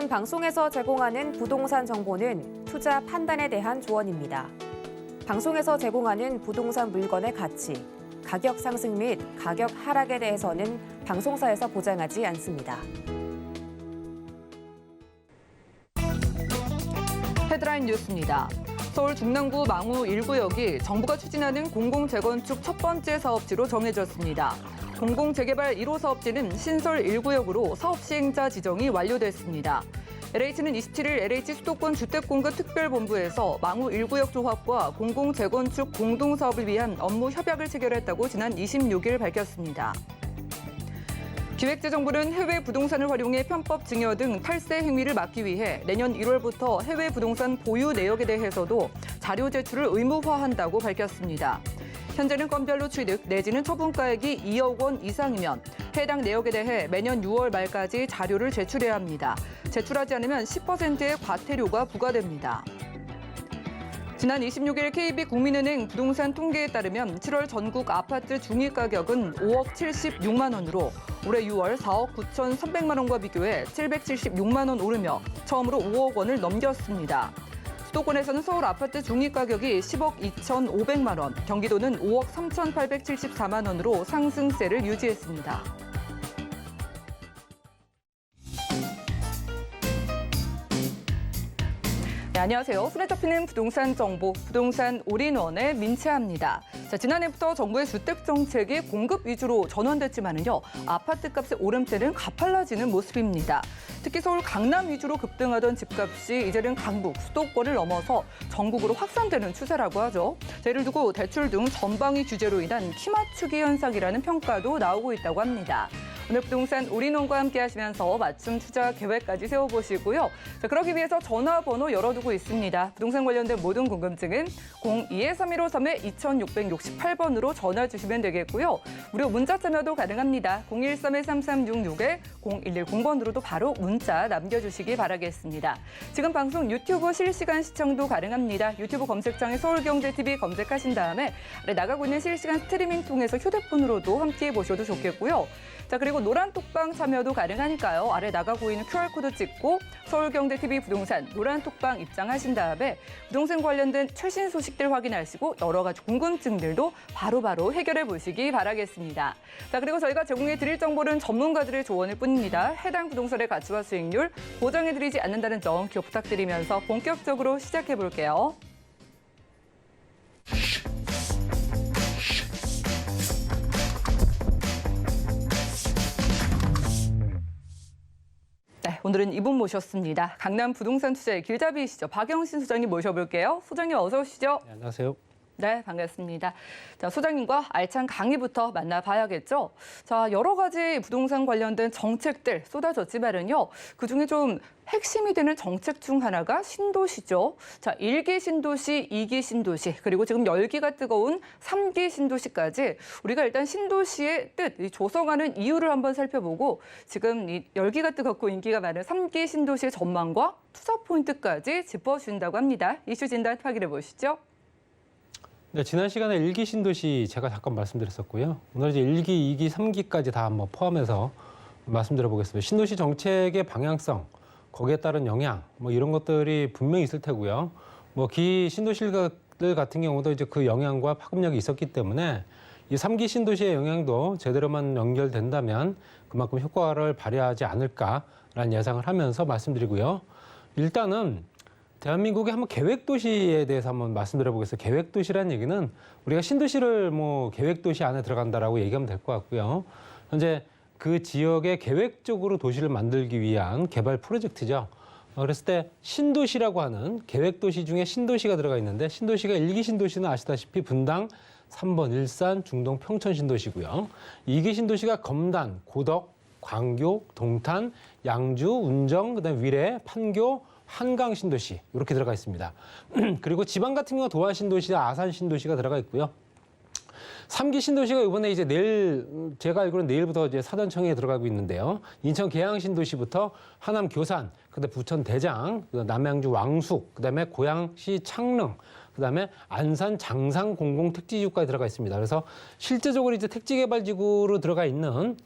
다음은 방송에서 제공하는 부동산 정보는 투자 판단에 대한 조언입니다. 방송에서 제공하는 부동산 물건의 가치, 가격 상승 및 가격 하락에 대해서는 방송사에서 보장하지 않습니다. 헤드라인 뉴스입니다. 서울 중랑구 망우 1구역이 정부가 추진하는 공공재건축 첫 번째 사업지로 정해졌습니다. 공공재개발 1호 사업지는 신설 1구역으로 사업 시행자 지정이 완료됐습니다. LH는 27일 LH 수도권 주택공급 특별본부에서 망우 1구역 조합과 공공재건축 공동사업을 위한 업무 협약을 체결했다고 지난 26일 밝혔습니다. 기획재정부는 해외 부동산을 활용해 편법 증여 등 탈세 행위를 막기 위해 내년 1월부터 해외 부동산 보유 내역에 대해서도 자료 제출을 의무화한다고 밝혔습니다. 현재는 건별로 취득 내지는 처분가액이 2억 원 이상이면 해당 내역에 대해 매년 6월 말까지 자료를 제출해야 합니다. 제출하지 않으면 10%의 과태료가 부과됩니다. 지난 26일 KB국민은행 부동산 통계에 따르면 7월 전국 아파트 중위가격은 5억 76만 원으로 올해 6월 4억 9,300만 원과 비교해 776만 원 오르며 처음으로 5억 원을 넘겼습니다. 수도권에서는 서울 아파트 중위가격이 10억 2,500만 원, 경기도는 5억 3,874만 원으로 상승세를 유지했습니다. 네, 안녕하세요. 손에 잡히는 부동산 정보, 부동산 올인원의 민채아입니다. 자, 지난해부터 정부의 주택 정책이 공급 위주로 전환됐지만은요, 아파트값의 오름세는 가팔라지는 모습입니다. 특히 서울 강남 위주로 급등하던 집값이 이제는 강북, 수도권을 넘어서 전국으로 확산되는 추세라고 하죠. 자, 이를 두고 대출 등 전방위 규제로 인한 키 맞추기 현상이라는 평가도 나오고 있다고 합니다. 오늘 부동산 올인원과 함께 하시면서 맞춤 투자 계획까지 세워보시고요. 자, 그러기 위해서 전화번호 열어두고 있습니다. 부동산 관련된 모든 궁금증은 02-3153-2668번으로 전화 주시면 되겠고요. 무료 문자 참여도 가능합니다. 013-3366-0110번으로도 바로 문자 남겨주시기 바라겠습니다. 지금 방송 유튜브 실시간 시청도 가능합니다. 유튜브 검색창에 서울경제TV 검색하신 다음에 아래 나가고 있는 실시간 스트리밍 통해서 휴대폰으로도 함께 보셔도 좋겠고요. 자, 그리고 노란 톡방 참여도 가능하니까요. 아래 나가고 있는 QR코드 찍고 서울경제TV 부동산 노란 톡방 입장하신 다음에 부동산 관련된 최신 소식들 확인하시고 여러 가지 궁금증들도 바로바로 해결해 보시기 바라겠습니다. 자, 그리고 저희가 제공해 드릴 정보는 전문가들의 조언일 뿐입니다. 해당 부동산의 가치와 수익률 보장해 드리지 않는다는 점 기억 부탁드리면서 본격적으로 시작해 볼게요. 네, 오늘은 이분 모셨습니다. 강남 부동산 투자의 길잡이이시죠. 박영신 소장님 모셔볼게요. 소장님 어서 오시죠. 네, 안녕하세요. 네, 반갑습니다. 자, 소장님과 알찬 강의부터 만나봐야겠죠. 자, 여러 가지 부동산 관련된 정책들 쏟아졌지만은요. 그중에 좀 핵심이 되는 정책 중 하나가 신도시죠. 자, 1기 신도시, 2기 신도시, 그리고 지금 열기가 뜨거운 3기 신도시까지 우리가 일단 신도시의 뜻, 조성하는 이유를 한번 살펴보고 지금 이 열기가 뜨겁고 인기가 많은 3기 신도시의 전망과 투자 포인트까지 짚어준다고 합니다. 이슈 진단 확인해 보시죠. 네, 지난 시간에 1기 신도시 제가 잠깐 말씀드렸었고요. 오늘 이제 1기, 2기, 3기까지 다 한번 포함해서 말씀드려 보겠습니다. 신도시 정책의 방향성, 거기에 따른 영향, 뭐 이런 것들이 분명히 있을 테고요. 뭐 신도시들 같은 경우도 이제 그 영향과 파급력이 있었기 때문에 이 3기 신도시의 영향도 제대로만 연결된다면 그만큼 효과를 발휘하지 않을까라는 예상을 하면서 말씀드리고요. 일단은 대한민국의 한번 계획도시에 대해서 한번 말씀드려 보겠습니다. 계획도시라는 얘기는 우리가 신도시를 뭐 계획도시 안에 들어간다라고 얘기하면 될 것 같고요. 현재 그 지역에 계획적으로 도시를 만들기 위한 개발 프로젝트죠. 그랬을 때 신도시라고 하는 계획도시 중에 신도시가 들어가 있는데 신도시가 1기 신도시는 아시다시피 분당, 3번 일산, 중동, 평천 신도시고요. 2기 신도시가 검단, 고덕, 광교, 동탄, 양주, 운정, 그다음에 위례, 판교, 한강 신도시 이렇게 들어가 있습니다. 그리고 지방 같은 경우 도안 신도시, 아산 신도시가 들어가 있고요. 3기 신도시가 이번에 이제 제가 알기로는 내일부터 이제 사전청에 들어가고 있는데요. 인천 계양 신도시부터 하남 교산, 그다음에 부천 대장, 남양주 왕숙, 그다음에 고양시 창릉, 그다음에 안산 장상 공공택지지구까지 들어가 있습니다. 그래서 실제적으로 이제 택지개발지구로 들어가 있는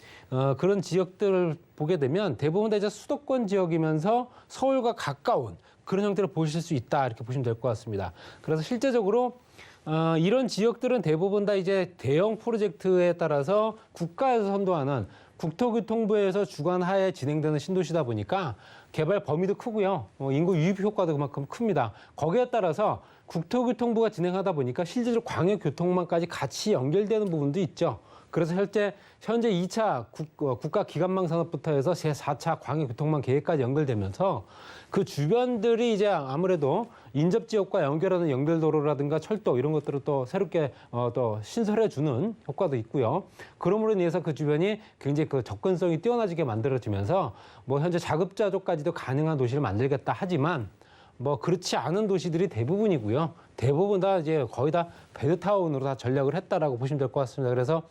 그런 지역들을 보게 되면 대부분 다 이제 수도권 지역이면서 서울과 가까운 그런 형태를 보실 수 있다 이렇게 보시면 될 것 같습니다. 그래서 실제적으로 이런 지역들은 대부분 다 이제 대형 프로젝트에 따라서 국가에서 선도하는 국토교통부에서 주관하에 진행되는 신도시다 보니까 개발 범위도 크고요. 인구 유입 효과도 그만큼 큽니다. 거기에 따라서 국토교통부가 진행하다 보니까 실제로 광역교통망까지 같이 연결되는 부분도 있죠. 그래서 현재 2차 국가기관망 산업부터 해서 제4차 광역교통망 계획까지 연결되면서 그 주변들이 이제 아무래도 인접지역과 연결하는 연결도로라든가 철도 이런 것들을 또 새롭게 또 신설해주는 효과도 있고요. 그러므로 인해서 그 주변이 굉장히 그 접근성이 뛰어나지게 만들어지면서 뭐 현재 자급자족까지도 가능한 도시를 만들겠다 하지만 뭐 그렇지 않은 도시들이 대부분이고요. 대부분 다 이제 거의 다 베드타운으로 다 전략을 했다라고 보시면 될 것 같습니다. 그래서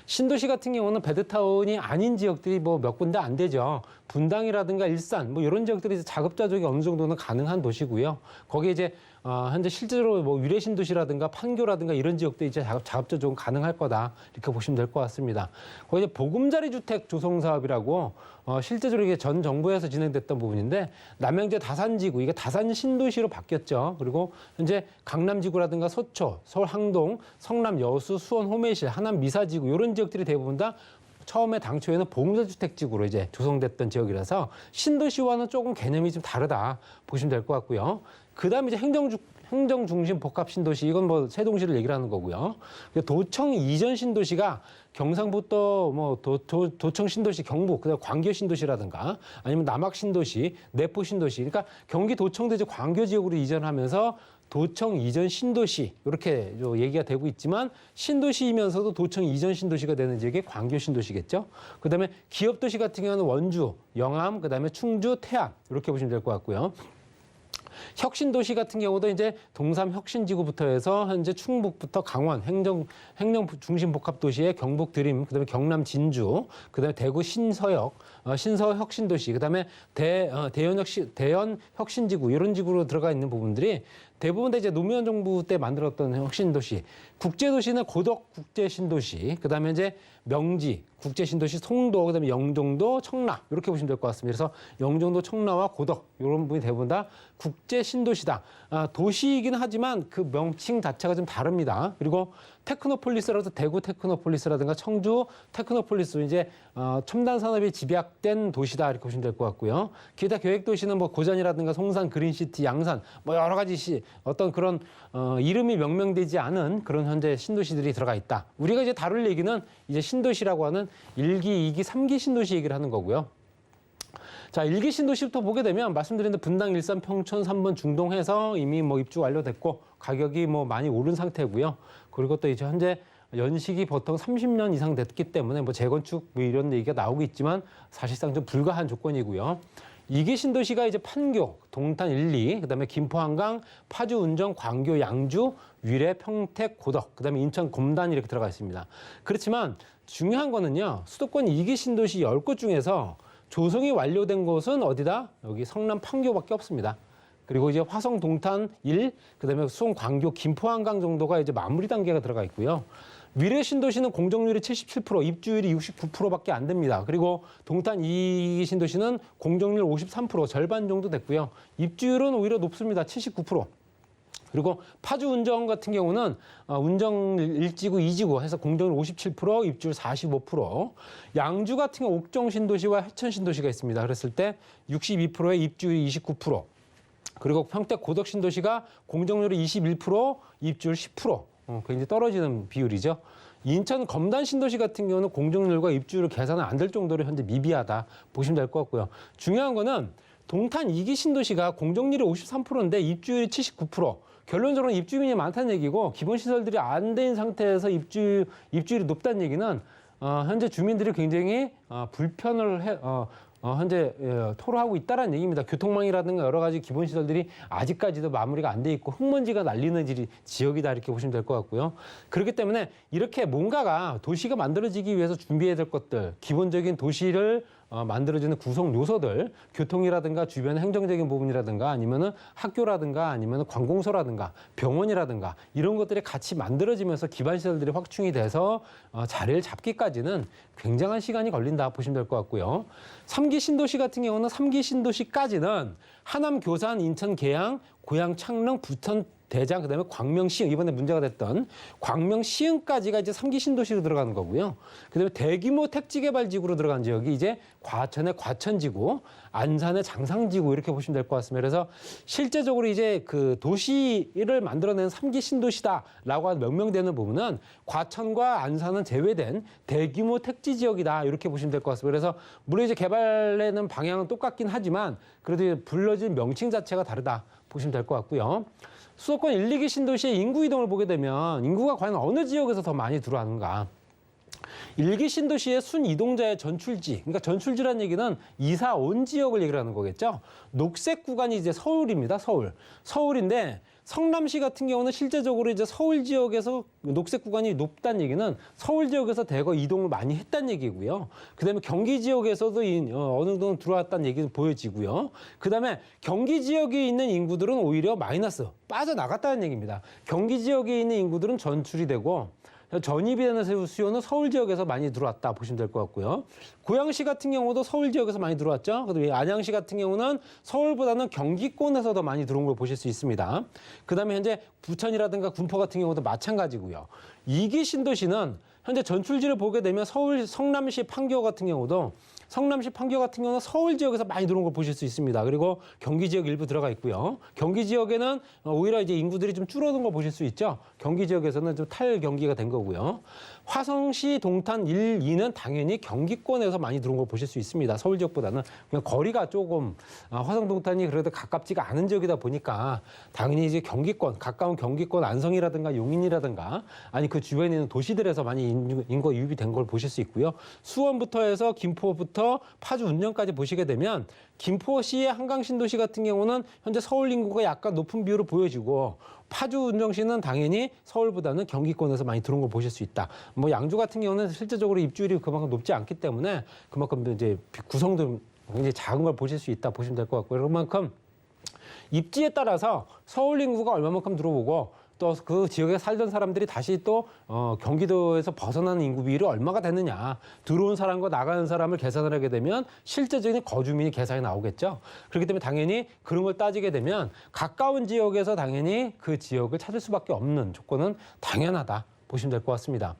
신도시 같은 경우는 베드타운이 아닌 지역들이 뭐 몇 군데 안 되죠. 분당이라든가 일산 뭐 이런 지역들이 자급자족이 어느 정도는 가능한 도시고요. 거기에 이제 현재 실제로 뭐 위례신도시라든가 판교라든가 이런 지역도 이제 자급자족은 가능할 거다 이렇게 보시면 될 것 같습니다. 거기 이제 보금자리 주택 조성 사업이라고 실제적으로 이게 전 정부에서 진행됐던 부분인데 남양주 다산지구 이게 다산 신도시로 바뀌었죠. 그리고 현재 강남지구라든가 서초, 서울 항동, 성남 여수, 수원 호메실, 하남 미사지구 이런 지역들이 대부분 다 처음에 당초에는 보금자주택지구로 이제 조성됐던 지역이라서 신도시와는 조금 개념이 좀 다르다 보시면 될 것 같고요. 그다음에 이제 행정중심 복합신도시 이건 뭐 세종시를 얘기를 하는 거고요. 도청 이전 신도시가 경상북도 뭐 도청 신도시 경북 그다음 광교 신도시라든가 아니면 남학 신도시, 내포 신도시 그러니까 경기 도청도 이제 광교 지역으로 이전하면서 도청 이전 신도시 이렇게 얘기가 되고 있지만 신도시이면서도 도청 이전 신도시가 되는 지역이 광교 신도시겠죠. 그다음에 기업 도시 같은 경우는 원주, 영암, 그다음에 충주, 태안 이렇게 보시면 될 것 같고요. 혁신도시 같은 경우도 이제 동삼 혁신지구부터 해서 현재 충북부터 강원 행정중심복합도시의 경북 드림, 그다음에 경남 진주, 그다음에 대구 신서역, 신서 혁신도시, 그다음에 대연 혁신지구 이런 지구로 들어가 있는 부분들이 대부분 다 이제 노무현 정부 때 만들었던 혁신도시, 국제도시는 고덕 국제신도시, 그다음에 이제 명지 국제신도시, 송도, 그다음에 영종도, 청라 이렇게 보시면 될 것 같습니다. 그래서 영종도, 청라와 고덕 이런 부분이 대부분 다 국제신도시다. 도시이긴 하지만 그 명칭 자체가 좀 다릅니다. 그리고 테크노폴리스라도 대구 테크노폴리스라든가 청주 테크노폴리스 이제 첨단 산업이 집약된 도시다 이렇게 보시면 될 것 같고요. 기타 계획 도시는 뭐 고전이라든가 송산, 그린시티, 양산 뭐 여러 가지 어떤 그런 이름이 명명되지 않은 그런 현재 신도시들이 들어가 있다. 우리가 이제 다룰 얘기는 이제 신도시라고 하는 1기, 2기, 3기 신도시 얘기를 하는 거고요. 자, 1기 신도시부터 보게 되면 말씀드린 대로 분당, 일산, 평촌, 3번 중동해서 이미 뭐 입주 완료됐고 가격이 뭐 많이 오른 상태고요. 그리고 또 이제 현재 연식이 보통 30년 이상 됐기 때문에 뭐 재건축 뭐 이런 얘기가 나오고 있지만 사실상 좀 불가한 조건이고요. 2기 신도시가 이제 판교, 동탄 1, 2, 그다음에 김포, 한강, 파주, 운정, 광교, 양주, 위례, 평택, 고덕, 그다음에 인천, 검단 이렇게 들어가 있습니다. 그렇지만 중요한 거는요. 수도권 2기 신도시 10곳 중에서 조성이 완료된 곳은 어디다? 여기 성남 판교밖에 없습니다. 그리고 이제 화성, 동탄 1, 그다음에 수원, 광교, 김포, 한강 정도가 이제 마무리 단계가 들어가 있고요. 위례 신도시는 공정률이 77%, 입주율이 69%밖에 안 됩니다. 그리고 동탄 2기 신도시는 공정률 53%, 절반 정도 됐고요. 입주율은 오히려 높습니다. 79%. 그리고 파주 운정 같은 경우는 운정 1지구, 2지구 해서 공정률 57%, 입주율 45%. 양주 같은 경우 옥정 신도시와 해천 신도시가 있습니다. 그랬을 때 62%에 입주율 29%. 그리고 평택 고덕 신도시가 공정률이 21%, 입주율 10%. 굉장히 떨어지는 비율이죠. 인천 검단 신도시 같은 경우는 공정률과 입주율을 계산은 안 될 정도로 현재 미비하다 보시면 될 것 같고요. 중요한 거는 동탄 2기 신도시가 공정률이 53%인데 입주율이 79%. 결론적으로 입주민이 많다는 얘기고 기본 시설들이 안 된 상태에서 입주율이 높다는 얘기는 현재 주민들이 굉장히 불편을 현재 토로하고 있다는 얘기입니다. 교통망이라든가 여러 가지 기본 시설들이 아직까지도 마무리가 안 돼 있고 흙먼지가 날리는 지역이다 이렇게 보시면 될 것 같고요. 그렇기 때문에 이렇게 뭔가가 도시가 만들어지기 위해서 준비해야 될 것들, 기본적인 도시를 만들어지는 구성 요소들, 교통이라든가 주변 행정적인 부분이라든가 아니면은 학교라든가 아니면은 관공서라든가 병원이라든가 이런 것들이 같이 만들어지면서 기반 시설들이 확충이 돼서 자리를 잡기까지는 굉장한 시간이 걸린다 보시면 될 것 같고요. 3기 신도시 같은 경우는 3기 신도시까지는 하남, 교산, 인천, 계양, 고양, 창릉, 부천, 대장, 그다음에 광명, 시흥, 이번에 문제가 됐던 광명, 시흥까지가 이제 3기 신도시로 들어가는 거고요. 그다음에 대규모 택지개발지구로 들어간 지역이 이제 과천의 과천지구, 안산의 장상지구 이렇게 보시면 될 것 같습니다. 그래서 실제적으로 이제 그 도시를 만들어내는 3기 신도시다라고 명명되는 부분은 과천과 안산은 제외된 대규모 택지 지역이다 이렇게 보시면 될 것 같습니다. 그래서 물론 이제 개발되는 방향은 똑같긴 하지만 그래도 불러진 명칭 자체가 다르다 보시면 될 것 같고요. 수도권 1, 2기 신도시의 인구 이동을 보게 되면 인구가 과연 어느 지역에서 더 많이 들어가는가? 1기 신도시의 순이동자의 전출지, 그러니까 전출지라는 얘기는 이사 온 지역을 얘기를 하는 거겠죠. 녹색 구간이 이제 서울입니다. 서울인데 성남시 같은 경우는 실제적으로 이제 서울 지역에서 녹색 구간이 높다는 얘기는 서울 지역에서 대거 이동을 많이 했다는 얘기고요. 그다음에 경기 지역에서도 어느 정도 들어왔다는 얘기는 보여지고요. 그다음에 경기 지역에 있는 인구들은 오히려 마이너스 빠져나갔다는 얘기입니다. 경기 지역에 있는 인구들은 전출이 되고 전입이 되는 수요는 서울 지역에서 많이 들어왔다 보시면 될 것 같고요. 고양시 같은 경우도 서울 지역에서 많이 들어왔죠. 그다음에 안양시 같은 경우는 서울보다는 경기권에서 더 많이 들어온 걸 보실 수 있습니다. 그다음에 현재 부천이라든가 군포 같은 경우도 마찬가지고요. 2기 신도시는 현재 전출지를 보게 되면 서울 성남시 판교 같은 경우는 서울 지역에서 많이 들어온 걸 보실 수 있습니다. 그리고 경기 지역 일부 들어가 있고요. 경기 지역에는 오히려 이제 인구들이 좀 줄어든 걸 보실 수 있죠. 경기 지역에서는 좀 탈경기가 된 거고요. 화성시, 동탄 1, 2는 당연히 경기권에서 많이 들어온 걸 보실 수 있습니다. 서울 지역보다는 그냥 거리가 조금 화성, 동탄이 그래도 가깝지가 않은 지역이다 보니까 당연히 이제 경기권, 가까운 경기권 안성이라든가 용인이라든가 아니 그 주변에 있는 도시들에서 많이 인구가 유입이 된 걸 보실 수 있고요. 수원부터 해서 김포부터 파주, 운정까지 보시게 되면 김포시의 한강신도시 같은 경우는 현재 서울 인구가 약간 높은 비율을 보여지고 파주, 운정시는 당연히 서울보다는 경기권에서 많이 들어온 걸 보실 수 있다. 뭐 양주 같은 경우는 실제적으로 입주율이 그만큼 높지 않기 때문에 그만큼 이제 구성도 굉장히 작은 걸 보실 수 있다 보시면 될 것 같고요. 그만큼 입지에 따라서 서울 인구가 얼마만큼 들어오고 또 그 지역에 살던 사람들이 다시 또 경기도에서 벗어나는 인구 비율이 얼마가 되느냐. 들어온 사람과 나가는 사람을 계산을 하게 되면 실제적인 거주민이 계산이 나오겠죠. 그렇기 때문에 당연히 그런 걸 따지게 되면 가까운 지역에서 당연히 그 지역을 찾을 수밖에 없는 조건은 당연하다 보시면 될 것 같습니다.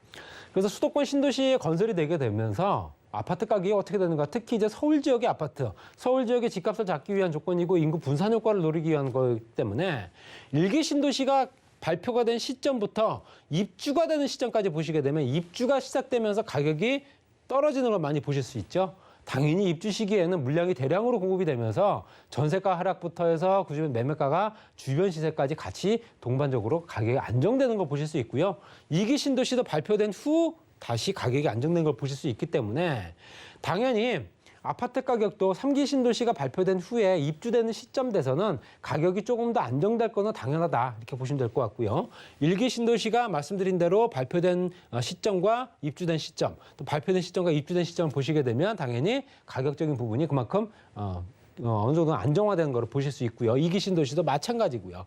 그래서 수도권 신도시에 건설이 되게 되면서 아파트 가격이 어떻게 되는가? 특히 이제 서울 지역의 아파트, 서울 지역의 집값을 잡기 위한 조건이고 인구 분산 효과를 노리기 위한 거기 때문에 1기 신도시가 발표가 된 시점부터 입주가 되는 시점까지 보시게 되면 입주가 시작되면서 가격이 떨어지는 걸 많이 보실 수 있죠. 당연히 입주 시기에는 물량이 대량으로 공급이 되면서 전세가 하락부터 해서 그 주변 매매가가 주변 시세까지 같이 동반적으로 가격이 안정되는 걸 보실 수 있고요. 2기 신도시도 발표된 후 다시 가격이 안정된 걸 보실 수 있기 때문에 당연히 아파트 가격도 3기 신도시가 발표된 후에 입주되는 시점 돼서는 가격이 조금 더 안정될 거는 당연하다 이렇게 보시면 될 것 같고요. 1기 신도시가 말씀드린 대로 발표된 시점과 입주된 시점, 또 발표된 시점과 입주된 시점을 보시게 되면 당연히 가격적인 부분이 그만큼 어느 정도 안정화되는 걸 보실 수 있고요. 2기 신도시도 마찬가지고요.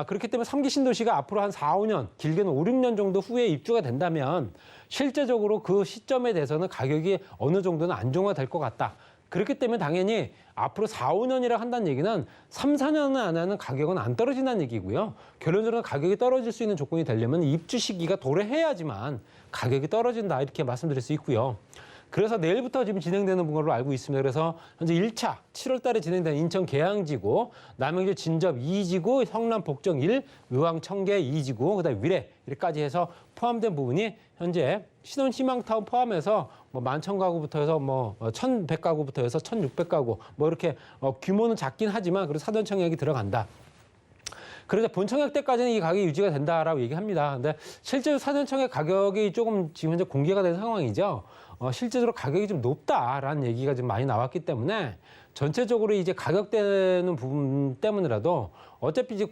그렇기 때문에 3기 신도시가 앞으로 한 4, 5년, 길게는 5, 6년 정도 후에 입주가 된다면 실제적으로 그 시점에 대해서는 가격이 어느 정도는 안정화될 것 같다. 그렇기 때문에 당연히 앞으로 4, 5년이라 한다는 얘기는 3, 4년 안에는 가격은 안 떨어진다는 얘기고요. 결론적으로 가격이 떨어질 수 있는 조건이 되려면 입주 시기가 도래해야지만 가격이 떨어진다 이렇게 말씀드릴 수 있고요. 그래서 내일부터 지금 진행되는 걸로 알고 있습니다. 그래서 현재 1차 7월 달에 진행된 인천 계양지구, 남양주 진접 2지구, 성남 복정 1, 의왕 청계 2지구, 그다음에 위례 이렇게까지 해서 포함된 부분이 현재 신혼 희망타운 포함해서 뭐 11,000가구부터 해서 뭐 1,100가구부터 해서 1,600가구 뭐 이렇게 규모는 작긴 하지만 그래도 사전 청약이 들어간다. 그래서 본청약 때까지는 이 가격이 유지가 된다라고 얘기합니다. 근데 실제로 사전 청약 가격이 조금 지금 현재 공개가 된 상황이죠. 실제적으로 가격이 좀 높다라는 얘기가 좀 많이 나왔기 때문에 전체적으로 이제 가격대는 부분 때문이라도 어차피 이제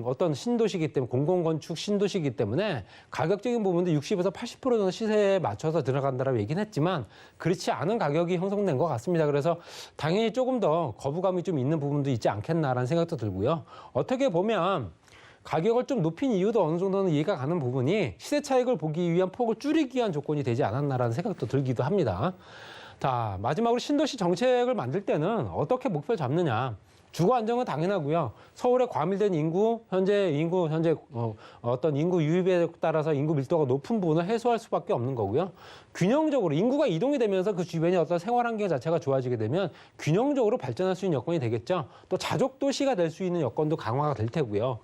어떤 신도시이기 때문에 공공건축 신도시이기 때문에 가격적인 부분도 60에서 80% 정도 시세에 맞춰서 들어간다라고 얘기는 했지만 그렇지 않은 가격이 형성된 것 같습니다. 그래서 당연히 조금 더 거부감이 좀 있는 부분도 있지 않겠나라는 생각도 들고요. 어떻게 보면 가격을 좀 높인 이유도 어느 정도는 이해가 가는 부분이 시세 차익을 보기 위한 폭을 줄이기 위한 조건이 되지 않았나라는 생각도 들기도 합니다. 자, 마지막으로 신도시 정책을 만들 때는 어떻게 목표를 잡느냐. 주거 안정은 당연하고요. 서울의 과밀된 현재 어떤 인구 유입에 따라서 인구 밀도가 높은 부분을 해소할 수밖에 없는 거고요. 균형적으로 인구가 이동이 되면서 그 주변의 어떤 생활 환경 자체가 좋아지게 되면 균형적으로 발전할 수 있는 여건이 되겠죠. 또 자족 도시가 될 수 있는 여건도 강화가 될 테고요.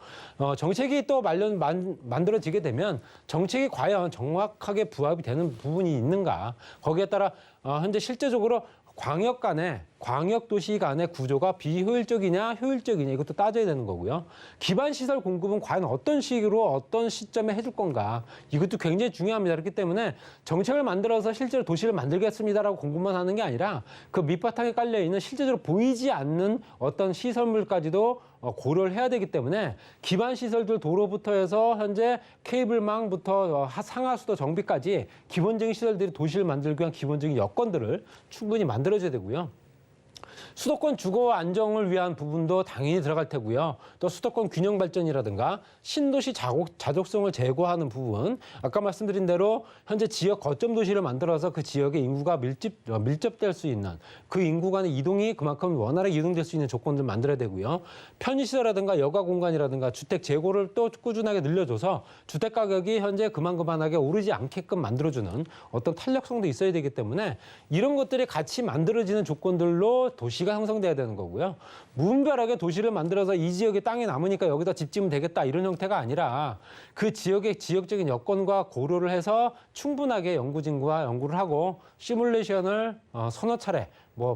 정책이 또 만들어지게 되면 정책이 과연 정확하게 부합이 되는 부분이 있는가. 거기에 따라 현재 실제적으로 광역 도시 간의 구조가 비효율적이냐 효율적이냐 이것도 따져야 되는 거고요. 기반 시설 공급은 과연 어떤 식으로 어떤 시점에 해줄 건가 이것도 굉장히 중요합니다. 그렇기 때문에 정책을 만들어서 실제로 도시를 만들겠습니다라고 공급만 하는 게 아니라 그 밑바탕에 깔려 있는 실제적으로 보이지 않는 어떤 시설물까지도 고려를 해야 되기 때문에 기반 시설들 도로부터 해서 현재 케이블망부터 상하수도 정비까지 기본적인 시설들이 도시를 만들기 위한 기본적인 여건들을 충분히 만들어줘야 되고요. 수도권 주거 안정을 위한 부분도 당연히 들어갈 테고요. 또 수도권 균형 발전이라든가 신도시 자족성을 제고하는 부분, 아까 말씀드린 대로 현재 지역 거점 도시를 만들어서 그 지역의 인구가 밀접될 수 있는 그 인구 간의 이동이 그만큼 원활하게 이동될 수 있는 조건들 만들어야 되고요. 편의시설이라든가 여가 공간이라든가 주택 재고를 또 꾸준하게 늘려줘서 주택 가격이 현재 그만하게 오르지 않게끔 만들어주는 어떤 탄력성도 있어야 되기 때문에 이런 것들이 같이 만들어지는 조건들로 도시가 형성돼야 되는 거고요. 무분별하게 도시를 만들어서 이 지역에 땅이 남으니까 여기다 집 지으면 되겠다 이런 형태가 아니라 그 지역의 지역적인 여건과 고려를 해서 충분하게 연구를 하고 시뮬레이션을 서너 차례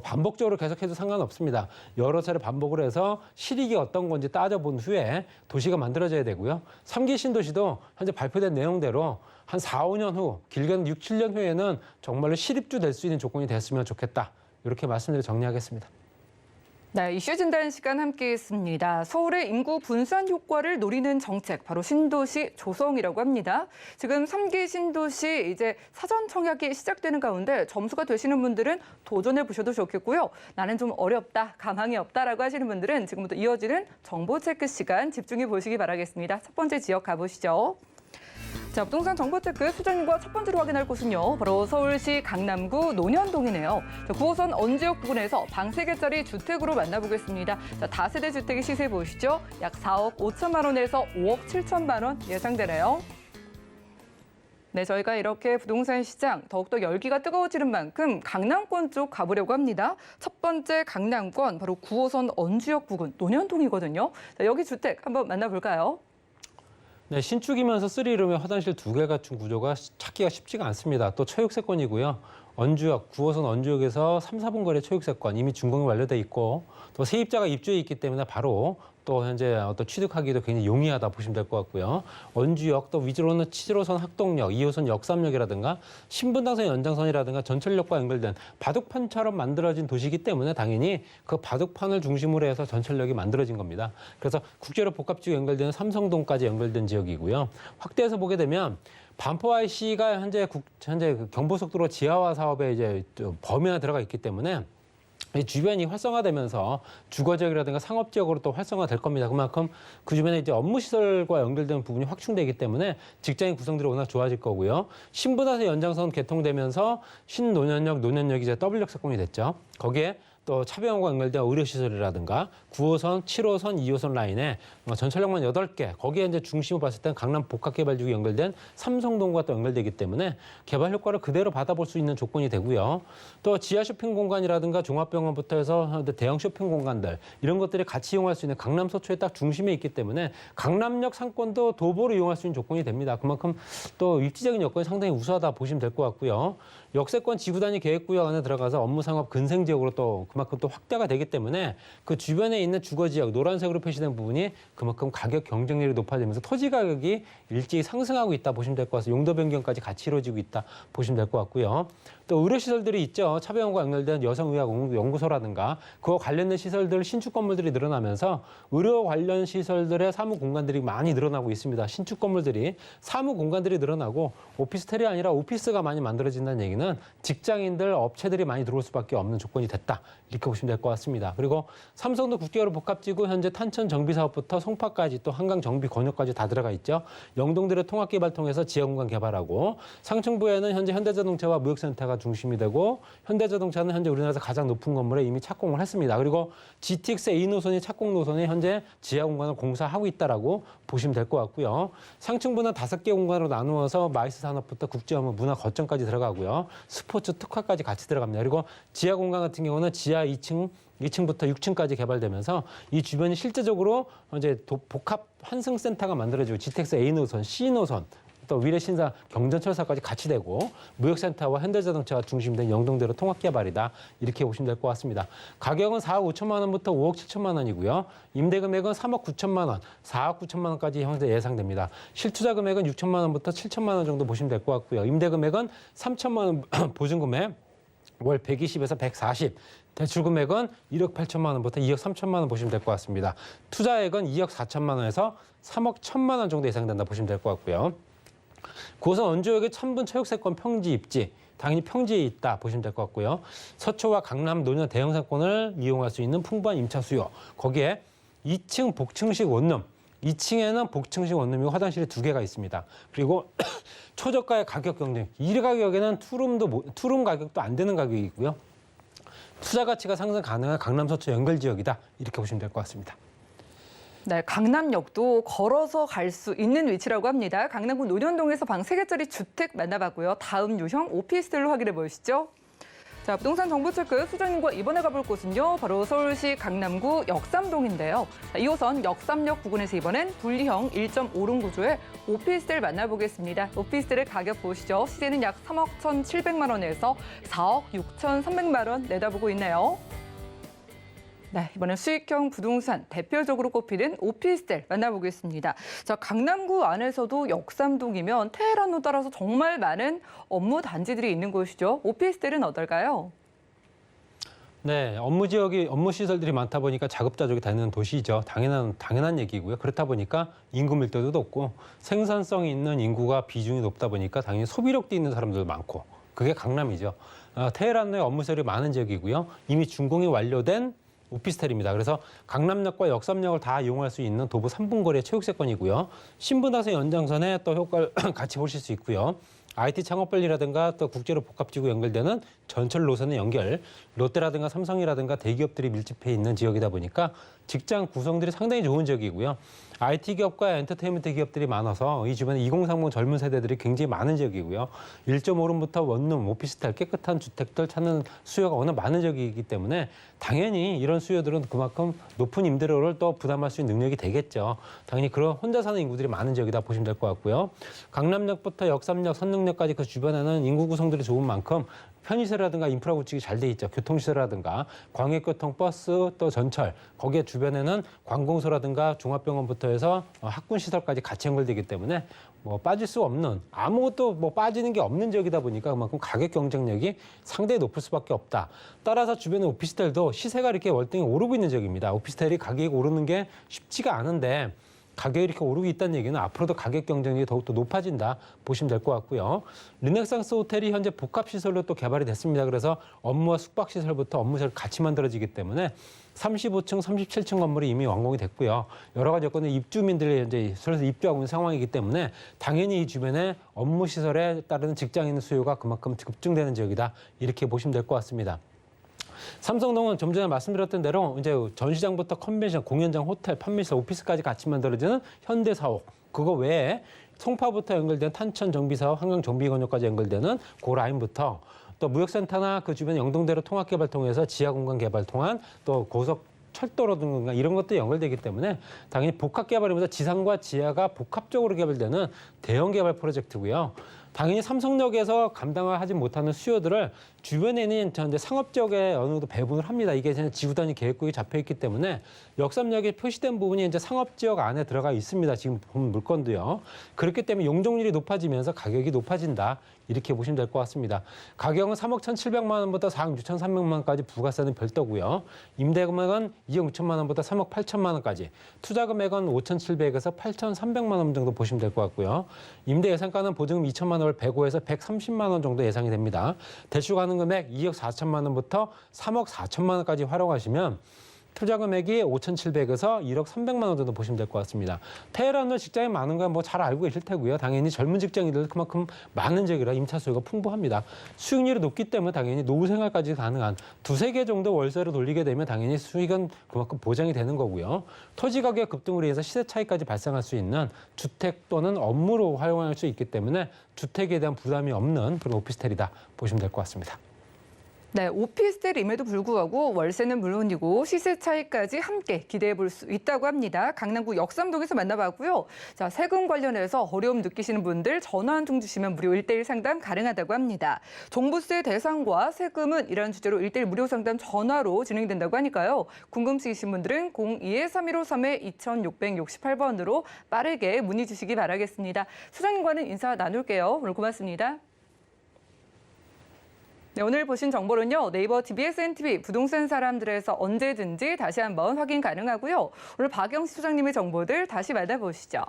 반복적으로 계속해도 상관없습니다. 여러 차례 반복을 해서 실익이 어떤 건지 따져본 후에 도시가 만들어져야 되고요. 3기 신도시도 현재 발표된 내용대로 한 4, 5년 후, 길게는 6, 7년 후에는 정말로 실입주 될 수 있는 조건이 됐으면 좋겠다. 이렇게 말씀드려 정리하겠습니다. 네, 이슈 진단 시간 함께했습니다. 서울의 인구 분산 효과를 노리는 정책, 바로 신도시 조성이라고 합니다. 지금 3기 신도시 이제 사전 청약이 시작되는 가운데 점수가 되시는 분들은 도전해 보셔도 좋겠고요. 나는 좀 어렵다, 가망이 없다라고 하시는 분들은 지금부터 이어지는 정보 체크 시간 집중해 보시기 바라겠습니다. 첫 번째 지역 가보시죠. 자, 부동산 정보 체크 수정인과 첫 번째로 확인할 곳은요. 바로 서울시 강남구 논현동이네요. 9호선 언지역 부근에서 방 3개짜리 주택으로 만나보겠습니다. 자, 다세대 주택의 시세 보시죠. 약 4억 5천만 원에서 5억 7천만 원 예상되네요. 네, 저희가 이렇게 부동산 시장 더욱더 열기가 뜨거워지는 만큼 강남권 쪽 가보려고 합니다. 첫 번째 강남권, 바로 9호선 언지역 부근 논현동이거든요. 자, 여기 주택 한번 만나볼까요? 네, 신축이면서 3룸에 화장실 2개 갖춘 구조가 찾기가 쉽지가 않습니다. 또 초육세권이고요. 언주역, 9호선 언주역에서 3, 4분 거리 초육세권 이미 준공이 완료돼 있고 또 세입자가 입주해 있기 때문에 바로 또 현재 어떤 취득하기도 굉장히 용이하다 보시면 될 것 같고요. 언주역 또 위주로는 7호선 학동역, 2호선 역삼역이라든가 신분당선 연장선이라든가 전철역과 연결된 바둑판처럼 만들어진 도시이기 때문에 당연히 그 바둑판을 중심으로 해서 전철역이 만들어진 겁니다. 그래서 국제로 복합지구 연결되는 삼성동까지 연결된 지역이고요. 확대해서 보게 되면 반포 IC가 현재 그 경부속도로 지하화 사업에 이제 범위 안에 들어가 있기 때문에 이 주변이 활성화되면서 주거지역이라든가 상업지역으로 또 활성화될 겁니다. 그만큼 그 주변에 이제 업무시설과 연결되는 부분이 확충되기 때문에 직장인 구성들이 워낙 좋아질 거고요. 신분당선 연장선 개통되면서 신논현역, 논현역이 이제 W역세권이 됐죠. 거기에 또 차병원과 연결된 의료시설이라든가 9호선, 7호선, 2호선 라인에 전철역만 8개, 거기에 이제 중심을 봤을 때는 강남 복합개발지구 연결된 삼성동과 또 연결되기 때문에 개발 효과를 그대로 받아볼 수 있는 조건이 되고요. 또 지하 쇼핑 공간이라든가 종합병원부터 해서 대형 쇼핑 공간들 이런 것들이 같이 이용할 수 있는 강남 서초의 딱 중심에 있기 때문에 강남역 상권도 도보로 이용할 수 있는 조건이 됩니다. 그만큼 또 입지적인 여건이 상당히 우수하다 보시면 될 것 같고요. 역세권 지구단위 계획구역 안에 들어가서 업무 상업 근생 지역으로 또 그만큼 또 확대가 되기 때문에 그 주변에 있는 주거 지역 노란색으로 표시된 부분이 그만큼 가격 경쟁률이 높아지면서 토지 가격이 일찍 상승하고 있다 보시면 될 것 같아서 용도 변경까지 같이 이루어지고 있다 보시면 될 것 같고요. 또 의료시설들이 있죠. 차병원과 연결된 여성의학연구소라든가 그와 관련된 시설들 신축 건물들이 늘어나면서 의료 관련 시설들의 사무 공간들이 많이 늘어나고 있습니다. 신축 건물들이 사무 공간들이 늘어나고 오피스텔이 아니라 오피스가 많이 만들어진다는 얘기는 직장인들, 업체들이 많이 들어올 수밖에 없는 조건이 됐다. 이렇게 보시면 될 것 같습니다. 그리고 삼성도 국제화로 복합지구 현재 탄천 정비 사업부터 송파까지 또 한강 정비 권역까지 다 들어가 있죠. 영동들의 통합 개발 통해서 지하 공간 개발하고 상층부에는 현재 현대자동차와 무역센터가 중심이 되고 현대자동차는 현재 우리나라에서 가장 높은 건물에 이미 착공을 했습니다. 그리고 GTX A 노선이 착공 노선에 현재 지하 공간을 공사하고 있다라고 보시면 될 것 같고요. 상층부는 5개 공간으로 나누어서 마이스 산업부터 국제화물 문화 거점까지 들어가고요. 스포츠 특화까지 같이 들어갑니다. 그리고 지하 공간 같은 경우는 지하 2층부터 6층까지 개발되면서 이 주변이 실제적으로 이제 복합 환승센터가 만들어지고 GTX A 노선, C 노선, 또 위례신사 경전철사까지 같이 되고 무역센터와 현대자동차가 중심된 영동대로 통합개발이다. 이렇게 보시면 될 것 같습니다. 가격은 4억 5천만 원부터 5억 7천만 원이고요. 임대금액은 3억 9천만 원, 4억 9천만 원까지 현재 예상됩니다. 실투자 금액은 6천만 원부터 7천만 원 정도 보시면 될 것 같고요. 임대금액은 3천만 원 보증금액 월 120에서 140. 대출 금액은 1억 8천만 원부터 2억 3천만 원 보시면 될 것 같습니다. 투자액은 2억 4천만 원에서 3억 1천만 원 정도 예상된다 보시면 될 것 같고요. 고선 원주역의 천분 체육세권 평지 입지, 당연히 평지에 있다 보시면 될 것 같고요. 서초와 강남 노년 대형 상권을 이용할 수 있는 풍부한 임차 수요. 거기에 2층 복층식 원룸, 2층에는 복층식 원룸이고 화장실이 2개가 있습니다. 그리고 최저가의 가격 경쟁, 이 가격에는 투룸 가격도 안 되는 가격이고요. 투자 가치가 상승 가능한 강남 서초 연결 지역이다. 이렇게 보시면 될 것 같습니다. 네, 강남역도 걸어서 갈 수 있는 위치라고 합니다. 강남구 논현동에서 방 3개짜리 주택 만나봤고요. 다음 유형 오피스텔로 확인해 보시죠. 자, 부동산 정보 체크 수정님과 이번에 가볼 곳은요. 바로 서울시 강남구 역삼동인데요. 자, 2호선 역삼역 부근에서 이번엔 분리형 1.5룸 구조의 오피스텔 만나보겠습니다. 오피스텔의 가격 보시죠. 시세는 약 3억 1,700만 원에서 4억 6,300만 원 내다보고 있네요. 네, 이번엔 수익형 부동산 대표적으로 꼽히는 오피스텔 만나보겠습니다. 자, 강남구 안에서도 역삼동이면 테헤란로 따라서 정말 많은 업무 단지들이 있는 곳이죠. 오피스텔은 어떨까요? 네, 업무 시설들이 많다 보니까 자급자족이 되는 도시죠. 당연한 얘기고요. 그렇다 보니까 인구 밀도도 높고 생산성이 있는 인구가 비중이 높다 보니까 당연히 소비력도 있는 사람들도 많고 그게 강남이죠. 테헤란 내 업무 시설이 많은 지역이고요. 이미 준공이 완료된 오피스텔입니다. 그래서 강남역과 역삼역을 다 이용할 수 있는 도보 3분 거리의 체육세권이고요. 신분당선 연장선에 또 효과를 같이 보실 수 있고요. IT 창업밸리라든가 또 국제로 복합지구 연결되는 전철 노선의 연결, 롯데라든가 삼성이라든가 대기업들이 밀집해 있는 지역이다 보니까 직장 구성들이 상당히 좋은 지역이고요. IT 기업과 엔터테인먼트 기업들이 많아서 이 주변에 2030 젊은 세대들이 굉장히 많은 지역이고요. 1.5룸부터 원룸, 오피스텔, 깨끗한 주택들 찾는 수요가 워낙 많은 지역이기 때문에 당연히 이런 수요들은 그만큼 높은 임대료를 또 부담할 수 있는 능력이 되겠죠. 당연히 그런 혼자 사는 인구들이 많은 지역이다 보시면 될 것 같고요. 강남역부터 역삼역, 선릉역까지 그 주변에는 인구 구성들이 좋은 만큼 편의시설이라든가 인프라 구축이 잘 돼 있죠. 교통시설이라든가 광역교통, 버스, 또 전철, 거기에 주변에는 관공서라든가 종합병원부터 해서 학군시설까지 같이 연결되기 때문에 뭐 빠질 수 없는 아무것도 뭐 빠지는 게 없는 지역이다 보니까 그만큼 가격 경쟁력이 상당히 높을 수밖에 없다. 따라서 주변의 오피스텔도 시세가 이렇게 월등히 오르고 있는 지역입니다. 오피스텔이 가격이 오르는 게 쉽지가 않은데 가격이 이렇게 오르고 있다는 얘기는 앞으로도 가격 경쟁력이 더욱더 높아진다 보시면 될 것 같고요. 르네상스 호텔이 현재 복합시설로 또 개발이 됐습니다. 그래서 업무와 숙박시설부터 업무시설 같이 만들어지기 때문에 35층, 37층 건물이 이미 완공이 됐고요. 여러 가지 여건의 입주민들이 현재 서울에서 입주하고 있는 상황이기 때문에 당연히 이 주변에 업무시설에 따르는 직장인 수요가 그만큼 급증되는 지역이다. 이렇게 보시면 될 것 같습니다. 삼성동은 좀 전에 말씀드렸던 대로 이제 전시장부터 컨벤션, 공연장, 호텔, 판매시설, 오피스까지 같이 만들어지는 현대사옥. 그거 외에 송파부터 연결된 탄천 정비사업, 한강 정비건역까지 연결되는 그 라인부터 또 무역센터나 그 주변 영동대로 통합개발 통해서 지하공간 개발 통한 또 고속 철도라든가 이런 것도 연결되기 때문에 당연히 복합개발이면서 지상과 지하가 복합적으로 개발되는 대형 개발 프로젝트고요. 당연히 삼성역에서 감당을 하지 못하는 수요들을 주변에 있는 이제 상업 지역에 어느 정도 배분을 합니다. 이게 이제 지구 단위 계획국이 잡혀 있기 때문에 역삼역에 표시된 부분이 이제 상업 지역 안에 들어가 있습니다. 지금 본 물건도요. 그렇기 때문에 용적률이 높아지면서 가격이 높아진다. 이렇게 보시면 될 것 같습니다. 가격은 3억 1,700만 원부터 4억 6,300만 원까지 부가세는 별도고요. 임대 금액은 2억 6천만 원부터 3억 8천만 원까지. 투자 금액은 5,700에서 8,300만 원 정도 보시면 될 것 같고요. 임대 예상가는 보증금 2천만 원을 105에서 130만 원 정도 예상이 됩니다. 대출 가능 금액 2억 4천만 원부터 3억 4천만 원까지 활용하시면 투자 금액이 5,700에서 1억 300만 원 정도 보시면 될 것 같습니다. 테헤란은 직장이 많은 건 뭐 잘 알고 계실 테고요. 당연히 젊은 직장인들 그만큼 많은 지역이라 임차 수요가 풍부합니다. 수익률이 높기 때문에 당연히 노후 생활까지 가능한 두세 개 정도 월세로 돌리게 되면 당연히 수익은 그만큼 보장이 되는 거고요. 토지 가격 급등으로 인해서 시세 차익까지 발생할 수 있는 주택 또는 업무로 활용할 수 있기 때문에 주택에 대한 부담이 없는 그런 오피스텔이다 보시면 될 것 같습니다. 네, 오피스텔임에도 불구하고 월세는 물론이고 시세 차익까지 함께 기대해 볼 수 있다고 합니다. 강남구 역삼동에서 만나봤고요. 자, 세금 관련해서 어려움 느끼시는 분들 전화 한 통 주시면 무료 1:1 상담 가능하다고 합니다. 종부세 대상과 세금은 이런 주제로 1:1 무료 상담 전화로 진행된다고 하니까요. 궁금증이신 분들은 02-3153-2668번으로 빠르게 문의 주시기 바라겠습니다. 소장님과는 인사 나눌게요. 오늘 고맙습니다. 네, 오늘 보신 정보는요. 네이버 TBS-NTV 부동산 사람들에서 언제든지 다시 한번 확인 가능하고요. 오늘 박영시 소장님의 정보들 다시 만나보시죠.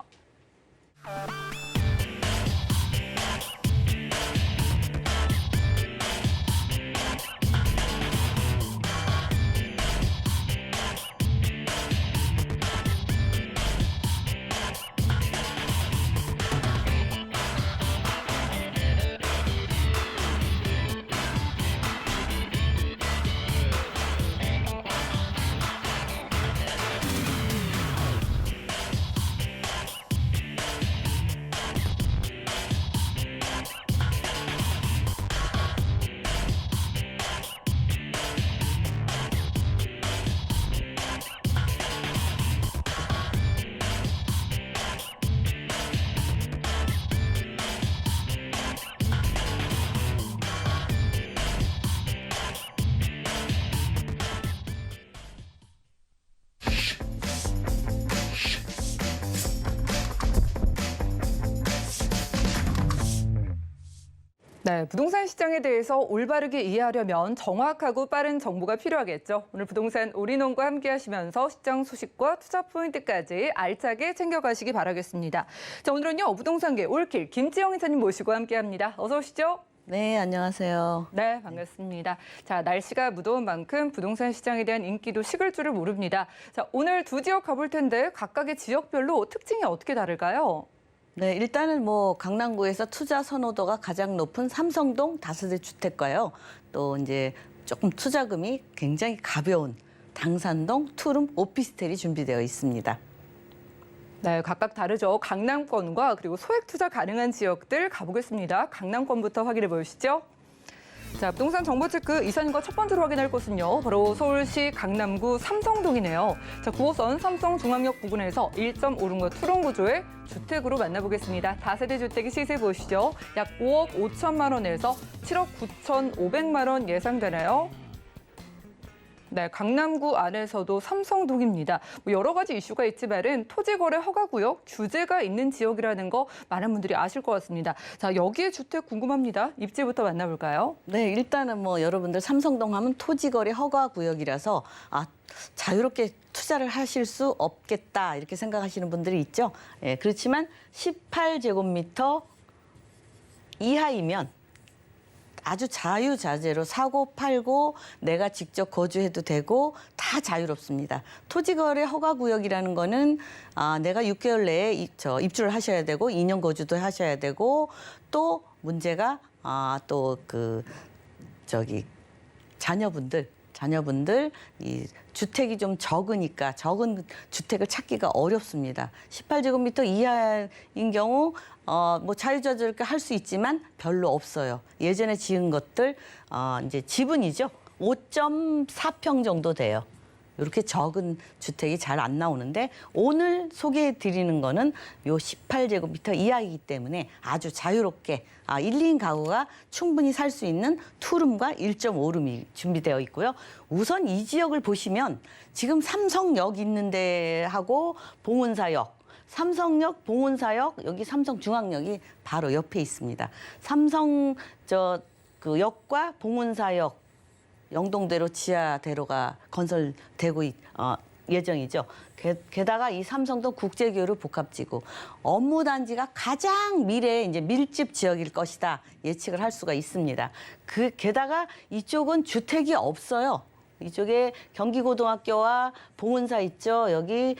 네, 부동산 시장에 대해서 올바르게 이해하려면 정확하고 빠른 정보가 필요하겠죠. 오늘 부동산 올인원과 함께 하시면서 시장 소식과 투자 포인트까지 알차게 챙겨가시기 바라겠습니다. 자, 오늘은요, 부동산계 올킬 김지영 이사님 모시고 함께합니다. 어서 오시죠. 네, 안녕하세요. 네, 반갑습니다. 자, 날씨가 무더운 만큼 부동산 시장에 대한 인기도 식을 줄을 모릅니다. 자, 오늘 두 지역 가볼 텐데 각각의 지역별로 특징이 어떻게 다를까요? 네, 일단은 뭐 강남구에서 투자 선호도가 가장 높은 삼성동 다세대 주택과요. 또 이제 조금 투자금이 굉장히 가벼운 당산동 투룸 오피스텔이 준비되어 있습니다. 네, 각각 다르죠. 강남권과 그리고 소액 투자 가능한 지역들 가보겠습니다. 강남권부터 확인해 보시죠. 자, 부동산 정보 체크 이사님과 첫 번째로 확인할 곳은요. 바로 서울시 강남구 삼성동이네요. 자, 9호선 삼성중앙역 부근에서 1.5룸과 투룸 구조의 주택으로 만나보겠습니다. 다세대 주택의 시세 보시죠. 약 5억 5천만 원에서 7억 9,500만 원 예상되나요? 네, 강남구 안에서도 삼성동입니다. 뭐 여러 가지 이슈가 있지만은 토지거래 허가구역 규제가 있는 지역이라는 거 많은 분들이 아실 것 같습니다. 자, 여기에 주택 궁금합니다. 입지부터 만나볼까요? 네, 일단은 뭐 여러분들 삼성동 하면 토지거래 허가 구역이라서 자유롭게 투자를 하실 수 없겠다 이렇게 생각하시는 분들이 있죠. 예, 그렇지만 18제곱미터 이하이면 아주 자유자재로 사고 팔고 내가 직접 거주해도 되고 다 자유롭습니다. 토지거래 허가구역이라는 거는 내가 6개월 내에 입주를 하셔야 되고 2년 거주도 하셔야 되고 또 문제가 자녀분들 이 주택이 좀 적으니까 적은 주택을 찾기가 어렵습니다. 18제곱미터 이하인 경우 뭐 자유자재롭게 할 수 있지만 별로 없어요. 예전에 지은 것들 이제 지분이죠. 5.4평 정도 돼요. 이렇게 적은 주택이 잘 안 나오는데 오늘 소개해 드리는 거는 요 18제곱미터 이하이기 때문에 아주 자유롭게 1, 2인 가구가 충분히 살 수 있는 투룸과 1.5룸이 준비되어 있고요. 우선 이 지역을 보시면 지금 삼성역 있는 데하고 봉은사역, 삼성역, 봉은사역, 여기 삼성중앙역이 바로 옆에 있습니다. 삼성 그 역과 봉은사역 영동대로 지하대로가 건설되고 예정이죠. 게다가 이 삼성동 국제교류 복합지구 업무단지가 가장 미래의 이제 밀집 지역일 것이다 예측을 할 수가 있습니다. 게다가 이쪽은 주택이 없어요. 이쪽에 경기고등학교와 봉은사 있죠. 여기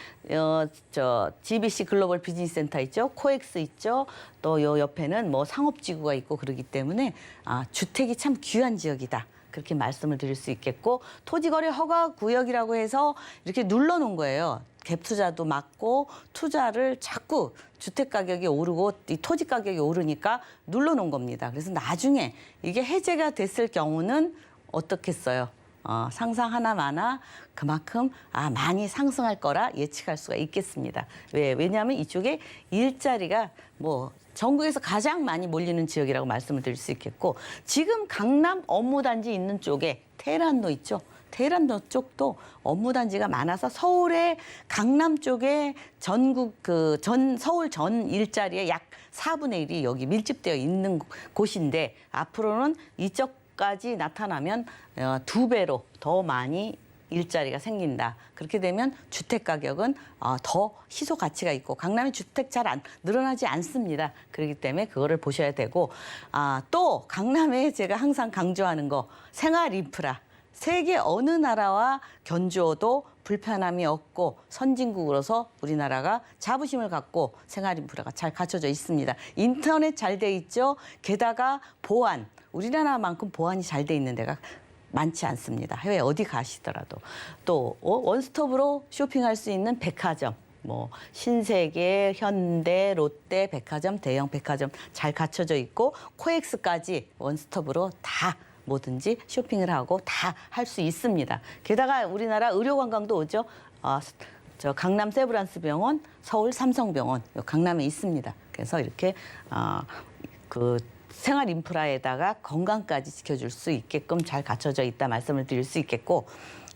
GBC 글로벌 비즈니스 센터 있죠. 코엑스 있죠. 또 요 옆에는 뭐 상업지구가 있고 그러기 때문에 주택이 참 귀한 지역이다. 그렇게 말씀을 드릴 수 있겠고 토지거래 허가 구역이라고 해서 이렇게 눌러놓은 거예요. 갭 투자도 막고 투자를 자꾸 주택 가격이 오르고 이 토지 가격이 오르니까 눌러놓은 겁니다. 그래서 나중에 이게 해제가 됐을 경우는 어떻겠어요? 상상 하나마나 그만큼 많이 상승할 거라 예측할 수가 있겠습니다. 왜냐하면 이쪽에 일자리가 뭐 전국에서 가장 많이 몰리는 지역이라고 말씀을 드릴 수 있겠고 지금 강남 업무단지 있는 쪽에 테헤란로 있죠. 테헤란로 쪽도 업무단지가 많아서 서울의 강남 쪽에 전국 서울 전 일자리의 약 4분의 1이 여기 밀집되어 있는 곳인데 앞으로는 이쪽까지 나타나면 2배로 더 많이 일자리가 생긴다. 그렇게 되면 주택 가격은 더 희소 가치가 있고 강남의 주택 잘 늘어나지 않습니다. 그렇기 때문에 그거를 보셔야 되고 또 강남에 제가 항상 강조하는 거 생활 인프라. 세계 어느 나라와 견주어도 불편함이 없고 선진국으로서 우리나라가 자부심을 갖고 생활 인프라가 잘 갖춰져 있습니다. 인터넷 잘 돼 있죠. 게다가 보안. 우리나라만큼 보안이 잘 돼 있는 데가 많지 않습니다. 해외 어디 가시더라도. 또 원스톱으로 쇼핑할 수 있는 백화점, 뭐 신세계, 현대, 롯데 백화점, 대형 백화점 잘 갖춰져 있고 코엑스까지 원스톱으로 다 뭐든지 쇼핑을 하고 다 할 수 있습니다. 게다가 우리나라 의료 관광도 오죠. 강남 세브란스 병원, 서울 삼성병원 강남에 있습니다. 그래서 이렇게 생활 인프라에다가 건강까지 지켜줄 수 있게끔 잘 갖춰져 있다 말씀을 드릴 수 있겠고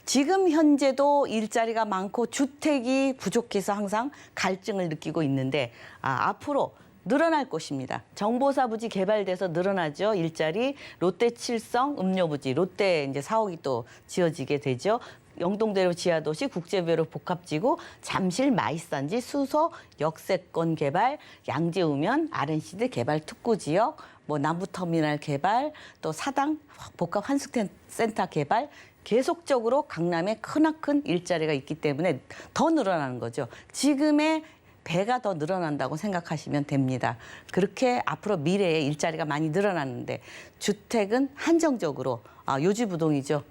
지금 현재도 일자리가 많고 주택이 부족해서 항상 갈증을 느끼고 있는데 앞으로 늘어날 것입니다. 정보사 부지 개발돼서 늘어나죠. 일자리 롯데 칠성 음료부지 롯데 이제 사옥이 또 지어지게 되죠. 영동대로 지하도시 국제교류 복합지구 잠실 마이산지 수소 역세권 개발 양재우면 R&CD 개발 특구지역 뭐 남부터미널 개발 또 사당 복합 환승센터 개발 계속적으로 강남에 크나큰 일자리가 있기 때문에 더 늘어나는 거죠. 지금의 배가 더 늘어난다고 생각하시면 됩니다. 그렇게 앞으로 미래에 일자리가 많이 늘어나는데 주택은 한정적으로 요지부동이죠.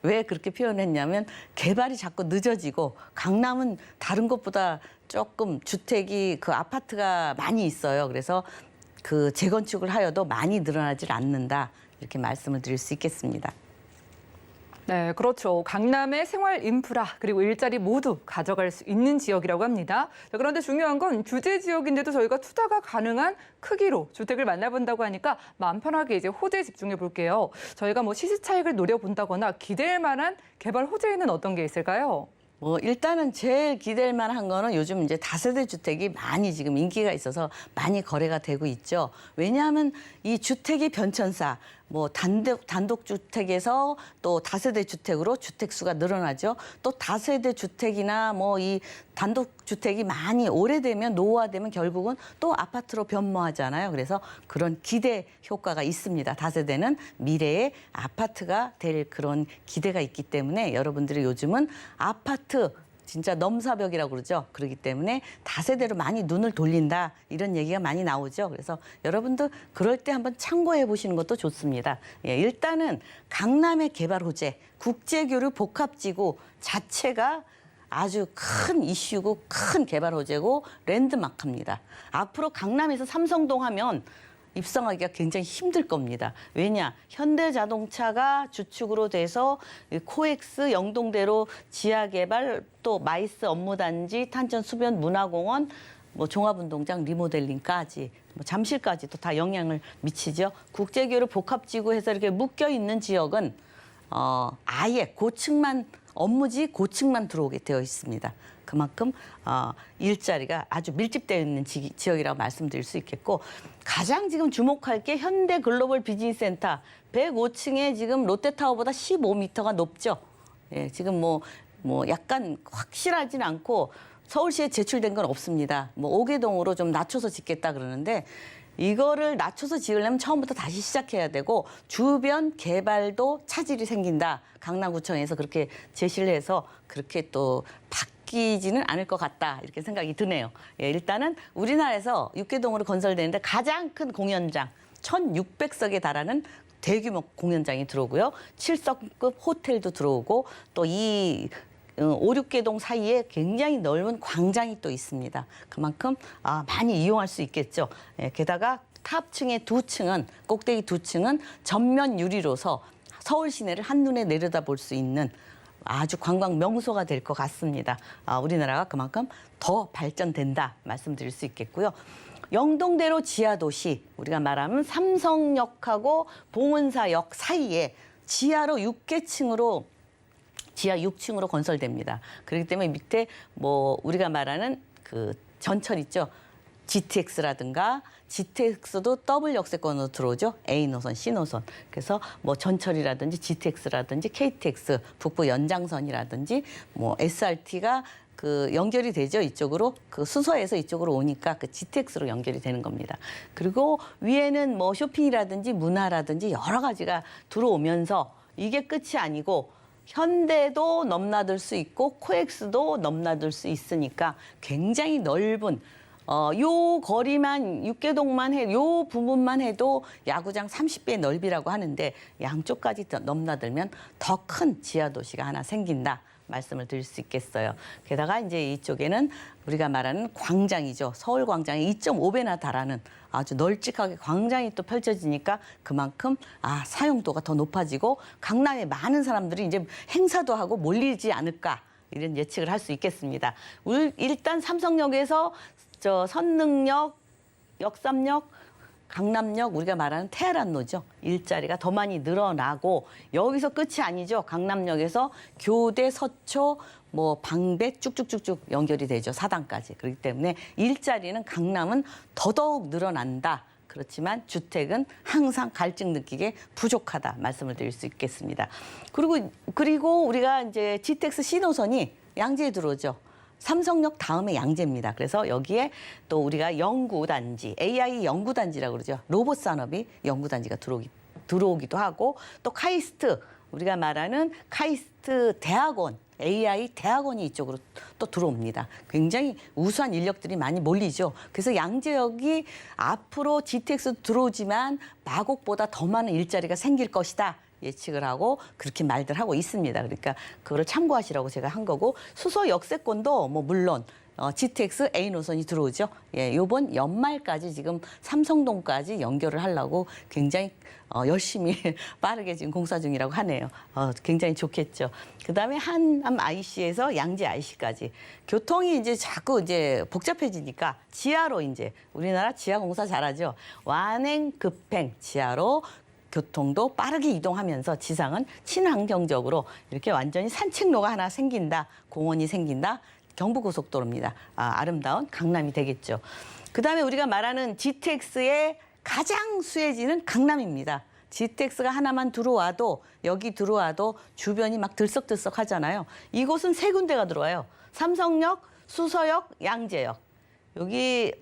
왜 그렇게 표현했냐면 개발이 자꾸 늦어지고 강남은 다른 곳보다 조금 주택이 아파트가 많이 있어요. 그래서 재건축을 하여도 많이 늘어나질 않는다. 이렇게 말씀을 드릴 수 있겠습니다. 네, 그렇죠. 강남의 생활 인프라 그리고 일자리 모두 가져갈 수 있는 지역이라고 합니다. 그런데 중요한 건 규제 지역인데도 저희가 투자가 가능한 크기로 주택을 만나본다고 하니까 마음 편하게 이제 호재에 집중해 볼게요. 저희가 뭐 시세 차익을 노려본다거나 기대할 만한 개발 호재에는 어떤 게 있을까요? 일단은 제일 기댈 만한 거는 요즘 이제 다세대 주택이 많이 지금 인기가 있어서 많이 거래가 되고 있죠. 왜냐하면 이 주택의 변천사, 단독 주택에서 또 다세대 주택으로 주택 수가 늘어나죠. 또 다세대 주택이나 이 단독 주택이 많이 오래되면 노후화되면 결국은 또 아파트로 변모하잖아요. 그래서 그런 기대 효과가 있습니다. 다세대는 미래에 아파트가 될 그런 기대가 있기 때문에 여러분들이 요즘은 아파트 진짜 넘사벽이라고 그러죠. 그렇기 때문에 다세대로 많이 눈을 돌린다. 이런 얘기가 많이 나오죠. 그래서 여러분도 그럴 때 한번 참고해 보시는 것도 좋습니다. 일단은 강남의 개발 호재, 국제교류 복합지구 자체가 아주 큰 이슈고 큰 개발 호재고 랜드마크입니다. 앞으로 강남에서 삼성동 하면 입성하기가 굉장히 힘들 겁니다. 왜냐? 현대자동차가 주축으로 돼서 코엑스, 영동대로 지하개발, 또 마이스 업무단지, 탄천수변 문화공원, 뭐 종합운동장 리모델링까지, 뭐 잠실까지도 다 영향을 미치죠. 국제교류 복합지구해서 이렇게 묶여 있는 지역은 아예 고층만 업무지 고층만 들어오게 되어 있습니다. 그만큼 일자리가 아주 밀집되어 있는 지역이라고 말씀드릴 수 있겠고, 가장 지금 주목할 게 현대 글로벌 비즈니스센터 105층에 지금 롯데타워보다 15m가 높죠. 예, 지금 뭐 약간 확실하진 않고 서울시에 제출된 건 없습니다. 뭐 5개동으로 좀 낮춰서 짓겠다 그러는데, 이거를 낮춰서 지으려면 처음부터 다시 시작해야 되고 주변 개발도 차질이 생긴다. 강남구청에서 그렇게 제시를 해서 그렇게 또 바뀌지는 않을 것 같다. 이렇게 생각이 드네요. 예, 일단은 우리나라에서 6개동으로 건설되는데 가장 큰 공연장 1,600석에 달하는 대규모 공연장이 들어오고요. 7성급 호텔도 들어오고 또 이 5, 6개동 사이에 굉장히 넓은 광장이 또 있습니다. 그만큼 많이 이용할 수 있겠죠. 예, 게다가 탑층의 2층은, 꼭대기 2층은 전면 유리로서 서울 시내를 한눈에 내려다볼 수 있는 아주 관광 명소가 될 것 같습니다. 우리나라가 그만큼 더 발전된다 말씀드릴 수 있겠고요. 영동대로 지하도시, 우리가 말하면 삼성역하고 봉은사역 사이에 지하로 6개층으로 지하 6층으로 건설됩니다. 그렇기 때문에 밑에 뭐 우리가 말하는 그 전철 있죠. GTX라든가 GTX도 더블 역세권으로 들어오죠. A노선, C노선. 그래서 뭐 전철이라든지 GTX라든지 KTX, 북부 연장선이라든지 뭐 SRT가 그 연결이 되죠. 이쪽으로 그 수서에서 이쪽으로 오니까 그 GTX로 연결이 되는 겁니다. 그리고 위에는 뭐 쇼핑이라든지 문화라든지 여러 가지가 들어오면서 이게 끝이 아니고 현대도 넘나들 수 있고 코엑스도 넘나들 수 있으니까 굉장히 넓은 요 거리만 6개동만 요 부분만 해도 야구장 30배 넓이라고 하는데 양쪽까지 넘나들면 더 큰 지하 도시가 하나 생긴다. 말씀을 드릴 수 있겠어요. 게다가 이제 이쪽에는 우리가 말하는 광장이죠. 서울 광장이 2.5배나 달하는 아주 널찍하게 광장이 또 펼쳐지니까 그만큼 사용도가 더 높아지고 강남에 많은 사람들이 이제 행사도 하고 몰리지 않을까 이런 예측을 할 수 있겠습니다. 일단 삼성역에서 선릉역, 역삼역, 강남역, 우리가 말하는 테헤란로죠. 일자리가 더 많이 늘어나고 여기서 끝이 아니죠. 강남역에서 교대, 서초, 뭐 방배 쭉쭉쭉쭉 연결이 되죠. 사당까지. 그렇기 때문에 일자리는 강남은 더더욱 늘어난다. 그렇지만 주택은 항상 갈증 느끼게 부족하다 말씀을 드릴 수 있겠습니다. 그리고 우리가 이제 GTX C노선이 양재에 들어오죠. 삼성역 다음에 양재입니다. 그래서 여기에 또 우리가 연구단지, AI 연구단지라고 그러죠. 로봇 산업이 연구단지가 들어오기도 하고 또 카이스트, 우리가 말하는 카이스트 대학원, AI 대학원이 이쪽으로 또 들어옵니다. 굉장히 우수한 인력들이 많이 몰리죠. 그래서 양재역이 앞으로 GTX 들어오지만 마곡보다 더 많은 일자리가 생길 것이다. 예측을 하고 그렇게 말들 하고 있습니다. 그러니까 그거를 참고하시라고 제가 한 거고 수서 역세권도 뭐 물론 GTX A 노선이 들어오죠. 예, 요번 연말까지 지금 삼성동까지 연결을 하려고 굉장히 열심히 빠르게 지금 공사 중이라고 하네요. 굉장히 좋겠죠. 그다음에 한암 IC에서 양재 IC까지 교통이 이제 자꾸 이제 복잡해지니까 지하로 이제 우리나라 지하 공사 잘하죠. 완행 급행 지하로 교통도 빠르게 이동하면서 지상은 친환경적으로 이렇게 완전히 산책로가 하나 생긴다, 공원이 생긴다, 경부고속도로입니다. 아름다운 강남이 되겠죠. 그다음에 우리가 말하는 GTX의 가장 수혜지는 강남입니다. GTX가 하나만 들어와도 여기 들어와도 주변이 막 들썩들썩 하잖아요. 이곳은 세 군데가 들어와요. 삼성역, 수서역, 양재역. 여기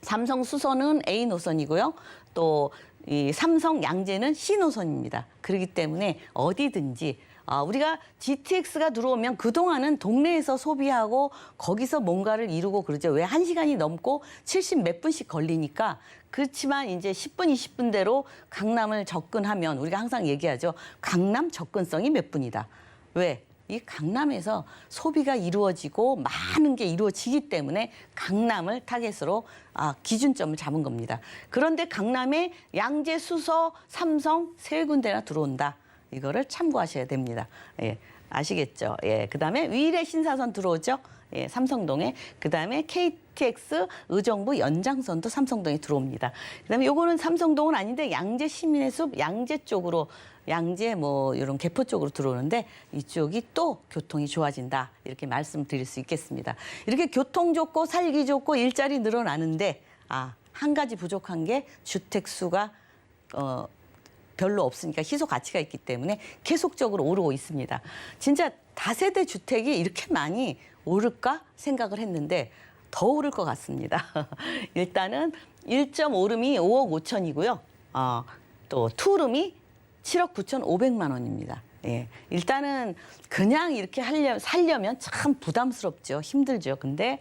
삼성 수서는 A 노선이고요. 또 이 삼성 양재는 C 노선입니다. 그렇기 때문에 어디든지 우리가 GTX가 들어오면 그동안은 동네에서 소비하고 거기서 뭔가를 이루고 그러죠. 왜 1시간이 넘고 70 몇 분씩 걸리니까. 그렇지만 이제 10분, 20분대로 강남을 접근하면 우리가 항상 얘기하죠. 강남 접근성이 몇 분이다. 왜? 이 강남에서 소비가 이루어지고 많은 게 이루어지기 때문에 강남을 타겟으로 기준점을 잡은 겁니다. 그런데 강남에 양재, 수서, 삼성 세 군데나 들어온다. 이거를 참고하셔야 됩니다. 예, 아시겠죠? 예, 그다음에 위례 신사선 들어오죠. 예, 삼성동에. 그다음에 KTX 의정부 연장선도 삼성동에 들어옵니다. 그다음에 요거는 삼성동은 아닌데 양재 시민의 숲 양재 쪽으로 양재 뭐 이런 개포 쪽으로 들어오는데 이쪽이 또 교통이 좋아진다. 이렇게 말씀드릴 수 있겠습니다. 이렇게 교통 좋고 살기 좋고 일자리 늘어나는데 한 가지 부족한 게 주택 수가 별로 없으니까 희소 가치가 있기 때문에 계속적으로 오르고 있습니다. 진짜 다세대 주택이 이렇게 많이 오를까 생각을 했는데 더 오를 것 같습니다. 일단은 1.5룸이 5억 5천이고요. 또 투룸이 7억 9,500만 원입니다. 예, 일단은 그냥 이렇게 살려면 참 부담스럽죠. 힘들죠. 근데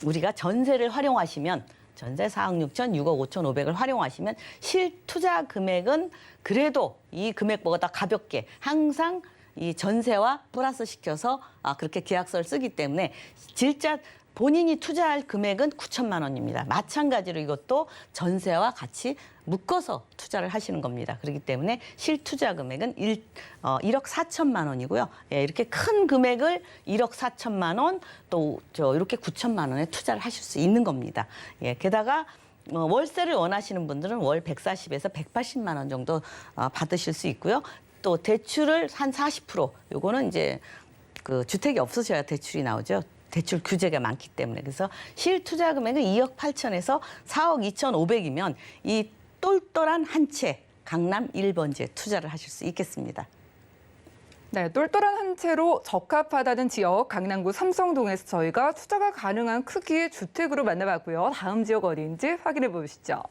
우리가 전세를 활용하시면 전세 4억 6천, 6억 5,500을 활용하시면 실투자 금액은 그래도 이 금액보다 가볍게 항상 이 전세와 플러스 시켜서 그렇게 계약서를 쓰기 때문에 진짜 본인이 투자할 금액은 9천만 원입니다. 마찬가지로 이것도 전세와 같이 묶어서 투자를 하시는 겁니다. 그렇기 때문에 실투자 금액은 1억 4천만 원이고요. 예, 이렇게 큰 금액을 1억 4천만 원, 또 이렇게 9천만 원에 투자를 하실 수 있는 겁니다. 예, 게다가 월세를 원하시는 분들은 월 140에서 180만 원 정도 받으실 수 있고요. 또 대출을 한 40%, 요거는 이제 그 주택이 없으셔야 대출이 나오죠. 대출 규제가 많기 때문에. 그래서 실투자 금액은 2억 8천에서 4억 2,500이면 이 똘똘한 한 채 강남 1번지에 투자를 하실 수 있겠습니다. 네, 똘똘한 한 채로 적합하다는 지역 강남구 삼성동에서 저희가 투자가 가능한 크기의 주택으로 만나봤고요. 다음 지역 어디인지 확인해 보시죠.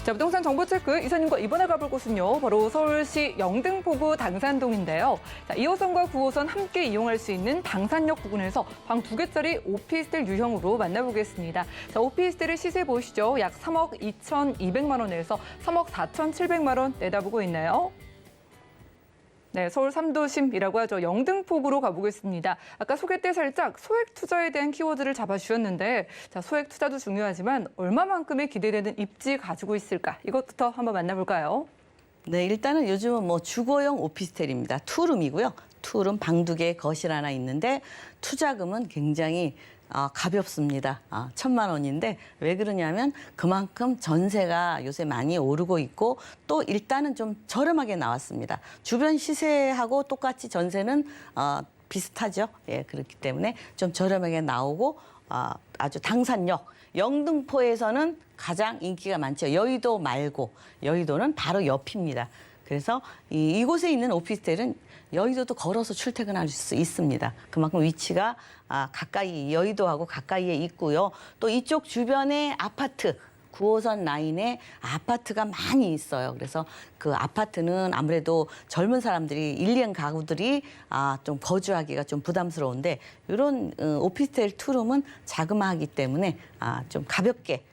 자, 부동산 정보 체크 이사님과 이번에 가볼 곳은요. 바로 서울시 영등포구 당산동인데요. 자, 2호선과 9호선 함께 이용할 수 있는 당산역 부근에서 방 2개짜리 오피스텔 유형으로 만나보겠습니다. 자, 오피스텔의 시세 보시죠. 약 3억 2,200만 원에서 3억 4,700만 원 내다보고 있나요? 네, 서울 3도심이라고 하죠. 영등포구로 가보겠습니다. 아까 소개 때 살짝 소액 투자에 대한 키워드를 잡아주셨는데, 자, 소액 투자도 중요하지만 얼마만큼의 기대되는 입지 가지고 있을까? 이것부터 한번 만나볼까요? 네, 일단은 요즘은 뭐 주거용 오피스텔입니다. 투룸이고요. 투룸 방 2개, 거실 하나 있는데 투자금은 굉장히 가볍습니다. 1,000만 원인데 왜 그러냐면 그만큼 전세가 요새 많이 오르고 있고 또 일단은 좀 저렴하게 나왔습니다. 주변 시세하고 똑같이 전세는 비슷하죠. 예, 그렇기 때문에 좀 저렴하게 나오고 아주 당산역, 영등포에서는 가장 인기가 많죠. 여의도 말고 여의도는 바로 옆입니다. 그래서 이곳에 있는 오피스텔은 여의도도 걸어서 출퇴근할 수 있습니다. 그만큼 위치가 가까이 여의도하고 가까이에 있고요. 또 이쪽 주변에 아파트 9호선 라인에 아파트가 많이 있어요. 그래서 그 아파트는 아무래도 젊은 사람들이 1년 가구들이 좀 거주하기가 좀 부담스러운데 이런 오피스텔 투룸은 자그마하기 때문에 좀 가볍게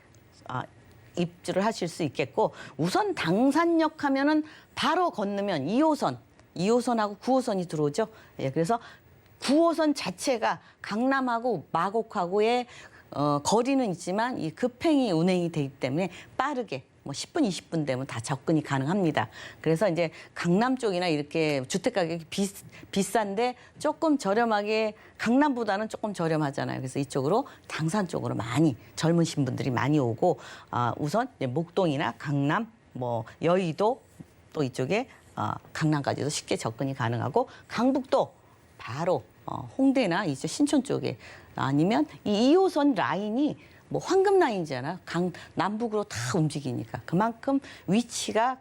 입주를 하실 수 있겠고 우선 당산역 하면은 바로 건너면 2호선하고 9호선이 들어오죠. 예, 그래서 9호선 자체가 강남하고 마곡하고의 거리는 있지만 이 급행이 운행이 되기 때문에 빠르게 뭐 10분, 20분 되면 다 접근이 가능합니다. 그래서 이제 강남 쪽이나 이렇게 주택 가격이 비싼데 조금 저렴하게 강남보다는 조금 저렴하잖아요. 그래서 이쪽으로 당산 쪽으로 많이 젊으신 분들이 많이 오고 우선 이제 목동이나 강남, 뭐 여의도 또 이쪽에 강남까지도 쉽게 접근이 가능하고 강북도 바로 홍대나 이쪽 신촌 쪽에 아니면 이 2호선 라인이 뭐 황금 라인이잖아요. 남북으로 다 움직이니까 그만큼 위치가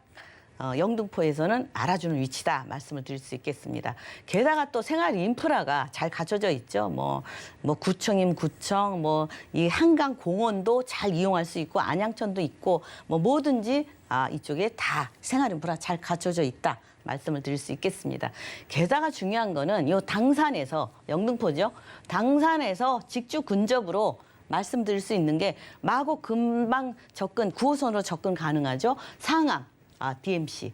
영등포에서는 알아주는 위치다 말씀을 드릴 수 있겠습니다. 게다가 또 생활 인프라가 잘 갖춰져 있죠. 뭐 구청이면 구청, 뭐 이 한강 공원도 잘 이용할 수 있고 안양천도 있고 뭐 뭐든지 이쪽에 다 생활 인프라 잘 갖춰져 있다. 말씀을 드릴 수 있겠습니다. 게다가 중요한 거는 이 당산에서 영등포죠. 당산에서 직주 근접으로 말씀드릴 수 있는 게 마곡 금방 9호선으로 접근 가능하죠. 상암, DMC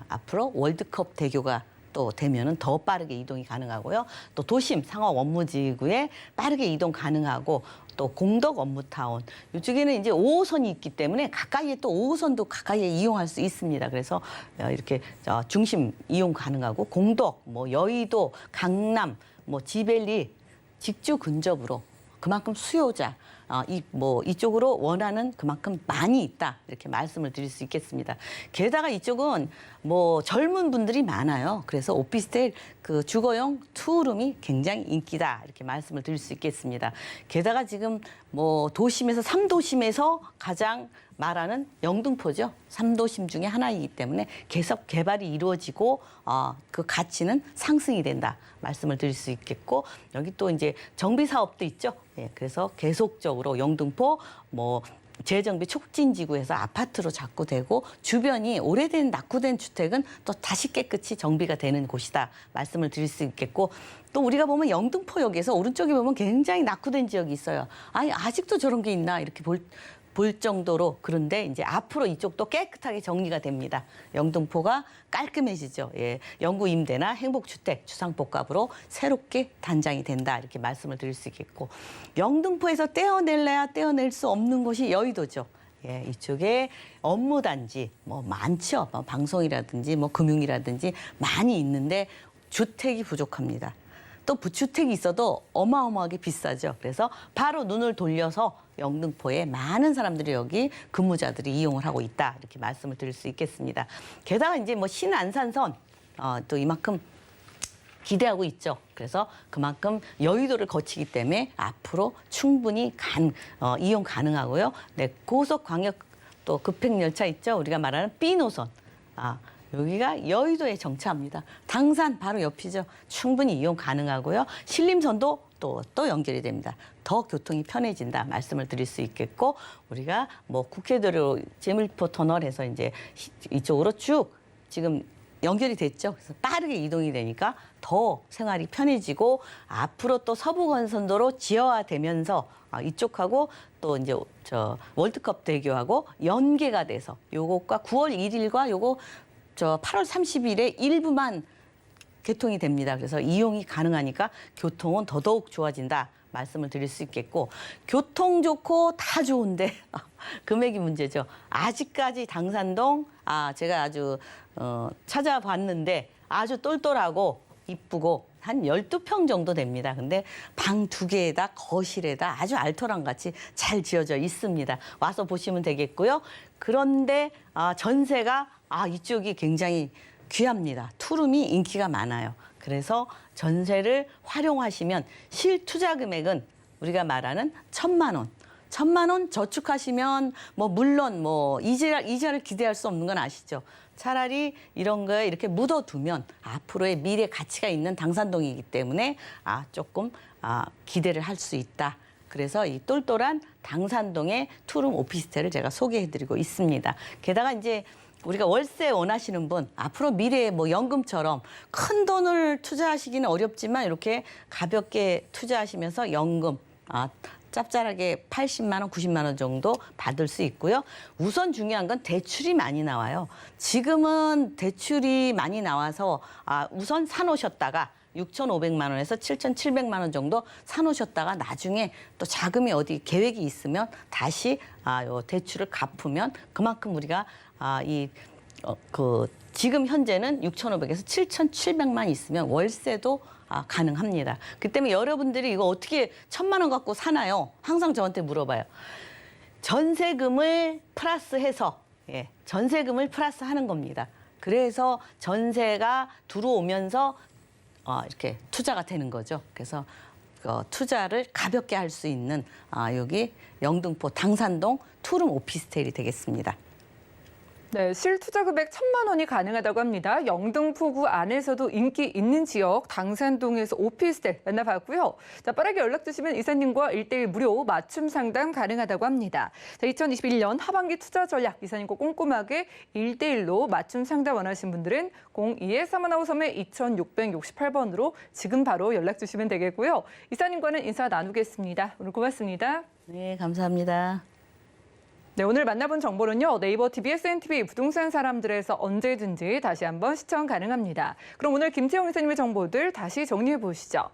앞으로 월드컵 대교가 또 되면은 더 빠르게 이동이 가능하고요. 또 도심 상업 업무지구에 빠르게 이동 가능하고 또 공덕 업무타운 이쪽에는 이제 5호선이 있기 때문에 가까이에 또 5호선도 가까이에 이용할 수 있습니다. 그래서 이렇게 중심 이용 가능하고 공덕, 뭐 여의도, 강남, 뭐 지벨리 직주 근접으로 그만큼 수요자 이쪽으로 원하는 그만큼 많이 있다 이렇게 말씀을 드릴 수 있겠습니다. 게다가 이쪽은 뭐 젊은 분들이 많아요. 그래서 오피스텔 그 주거용 투룸이 굉장히 인기다 이렇게 말씀을 드릴 수 있겠습니다. 게다가 지금 뭐 도심에서 3도심에서 가장 말하는 영등포죠. 3도심 중에 하나이기 때문에 계속 개발이 이루어지고 그 가치는 상승이 된다 말씀을 드릴 수 있겠고 여기 또 이제 정비 사업도 있죠. 예, 그래서 계속적으로 영등포 뭐 재정비 촉진지구에서 아파트로 자꾸 되고 주변이 오래된 낙후된 주택은 또 다시 깨끗이 정비가 되는 곳이다 말씀을 드릴 수 있겠고 또 우리가 보면 영등포역에서 오른쪽에 보면 굉장히 낙후된 지역이 있어요. 아니 아직도 저런 게 있나 이렇게 볼 정도로 그런데 이제 앞으로 이쪽도 깨끗하게 정리가 됩니다. 영등포가 깔끔해지죠. 예, 영구 임대나 행복주택, 주상복합으로 새롭게 단장이 된다 이렇게 말씀을 드릴 수 있겠고 영등포에서 떼어낼래야 떼어낼 수 없는 곳이 여의도죠. 예, 이쪽에 업무단지 뭐 많죠. 뭐 방송이라든지 뭐 금융이라든지 많이 있는데 주택이 부족합니다. 또 주택이 있어도 어마어마하게 비싸죠. 그래서 바로 눈을 돌려서 영등포에 많은 사람들이 여기 근무자들이 이용을 하고 있다 이렇게 말씀을 드릴 수 있겠습니다. 게다가 이제 뭐 신안산선 또 이만큼 기대하고 있죠. 그래서 그만큼 여의도를 거치기 때문에 앞으로 충분히 이용 가능하고요. 네, 고속광역 또 급행열차 있죠. 우리가 말하는 B 노선. 여기가 여의도에 정차합니다. 당산 바로 옆이죠. 충분히 이용 가능하고요. 신림선도 또 연결이 됩니다. 더 교통이 편해진다 말씀을 드릴 수 있겠고 우리가 뭐 국회도로 제물포 터널에서 이제 이쪽으로 쭉 지금 연결이 됐죠. 그래서 빠르게 이동이 되니까 더 생활이 편해지고 앞으로 또 서부간선도로 지하화되면서 이쪽하고 또 이제 월드컵 대교하고 연계가 돼서 요것과 9월 1일과 요거 8월 30일에 일부만 개통이 됩니다. 그래서 이용이 가능하니까 교통은 더더욱 좋아진다 말씀을 드릴 수 있겠고 교통 좋고 다 좋은데 금액이 문제죠. 아직까지 당산동 제가 아주 찾아봤는데 아주 똘똘하고 이쁘고 한 12평 정도 됩니다. 근데 방 2개에다 거실에다 아주 알토랑 같이 잘 지어져 있습니다. 와서 보시면 되겠고요. 그런데 전세가 이쪽이 굉장히 귀합니다. 투룸이 인기가 많아요. 그래서 전세를 활용하시면 실투자 금액은 우리가 말하는 1,000만 원. 1,000만 원 저축하시면 물론 이자를 기대할 수 없는 건 아시죠? 차라리 이런 거에 이렇게 묻어두면 앞으로의 미래 가치가 있는 당산동이기 때문에 조금 기대를 할 수 있다. 그래서 이 똘똘한 당산동의 투룸 오피스텔을 제가 소개해드리고 있습니다. 게다가 이제 우리가 월세 원하시는 분, 앞으로 미래에 연금처럼 큰 돈을 투자하시기는 어렵지만 이렇게 가볍게 투자하시면서 연금, 짭짤하게 80만 원, 90만 원 정도 받을 수 있고요. 우선 중요한 건 대출이 많이 나와요. 지금은 대출이 많이 나와서 우선 사놓으셨다가 6,500만 원에서 7,700만 원 정도 사놓으셨다가 나중에 또 자금이 어디 계획이 있으면 다시 요 대출을 갚으면 그만큼 우리가 지금 현재는 6,500에서 7,700만 있으면 월세도 가능합니다. 그 때문에 여러분들이 이거 어떻게 1,000만 원 갖고 사나요? 항상 저한테 물어봐요. 전세금을 플러스해서 전세금을 플러스하는 겁니다. 그래서 전세가 들어오면서 이렇게 투자가 되는 거죠. 그래서 투자를 가볍게 할 수 있는 여기 영등포 당산동 투룸 오피스텔이 되겠습니다. 네, 실투자 금액 1,000만 원이 가능하다고 합니다. 영등포구 안에서도 인기 있는 지역 당산동에서 오피스텔 만나봤고요. 자, 빠르게 연락 주시면 이사님과 1:1 무료 맞춤 상담 가능하다고 합니다. 자, 2021년 하반기 투자 전략 이사님과 꼼꼼하게 1:1로 맞춤 상담 원하시는 분들은 02-3153-2668번으로 지금 바로 연락 주시면 되겠고요. 이사님과는 인사 나누겠습니다. 오늘 고맙습니다. 네, 감사합니다. 네, 오늘 만나본 정보는요. 네이버 TV, SNTV 부동산 사람들에서 언제든지 다시 한번 시청 가능합니다. 그럼 오늘 김채영 이사님의 정보들 다시 정리해 보시죠.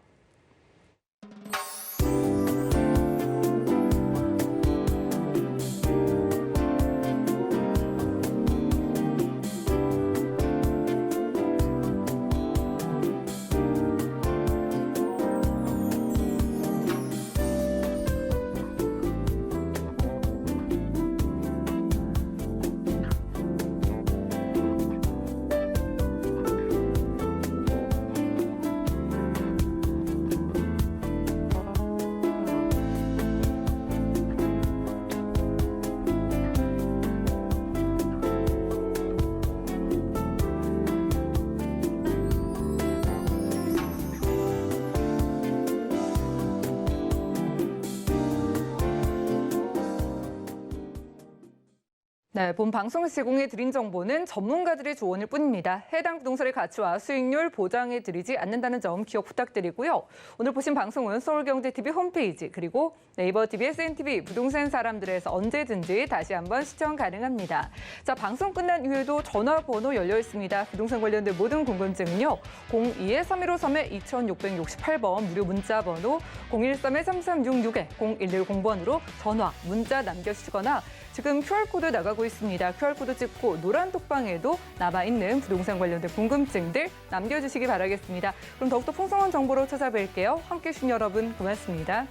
네, 본 방송에서 제공해 드린 정보는 전문가들의 조언일 뿐입니다. 해당 부동산의 가치와 수익률 보장해 드리지 않는다는 점 기억 부탁드리고요. 오늘 보신 방송은 서울경제TV 홈페이지 그리고 네이버 TV, SNTV 부동산 사람들에서 언제든지 다시 한번 시청 가능합니다. 자, 방송 끝난 이후에도 전화번호 열려 있습니다. 부동산 관련된 모든 궁금증은요. 02-3153-2668번 무료 문자번호 013-3366-0110번으로 전화, 문자 남겨주시거나 지금 QR코드 나가고 있습니다. QR코드 찍고 노란 톡방에도 남아있는 부동산 관련된 궁금증들 남겨주시기 바라겠습니다. 그럼 더욱더 풍성한 정보로 찾아뵐게요. 함께해 주신 여러분 고맙습니다.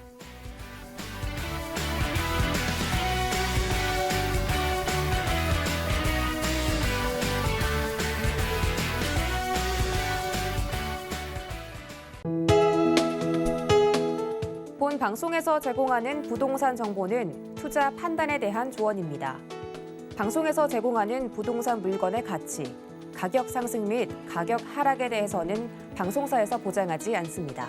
본 방송에서 제공하는 부동산 정보는 투자 판단에 대한 조언입니다. 방송에서 제공하는 부동산 물건의 가치, 가격 상승 및 가격 하락에 대해서는 방송사에서 보장하지 않습니다.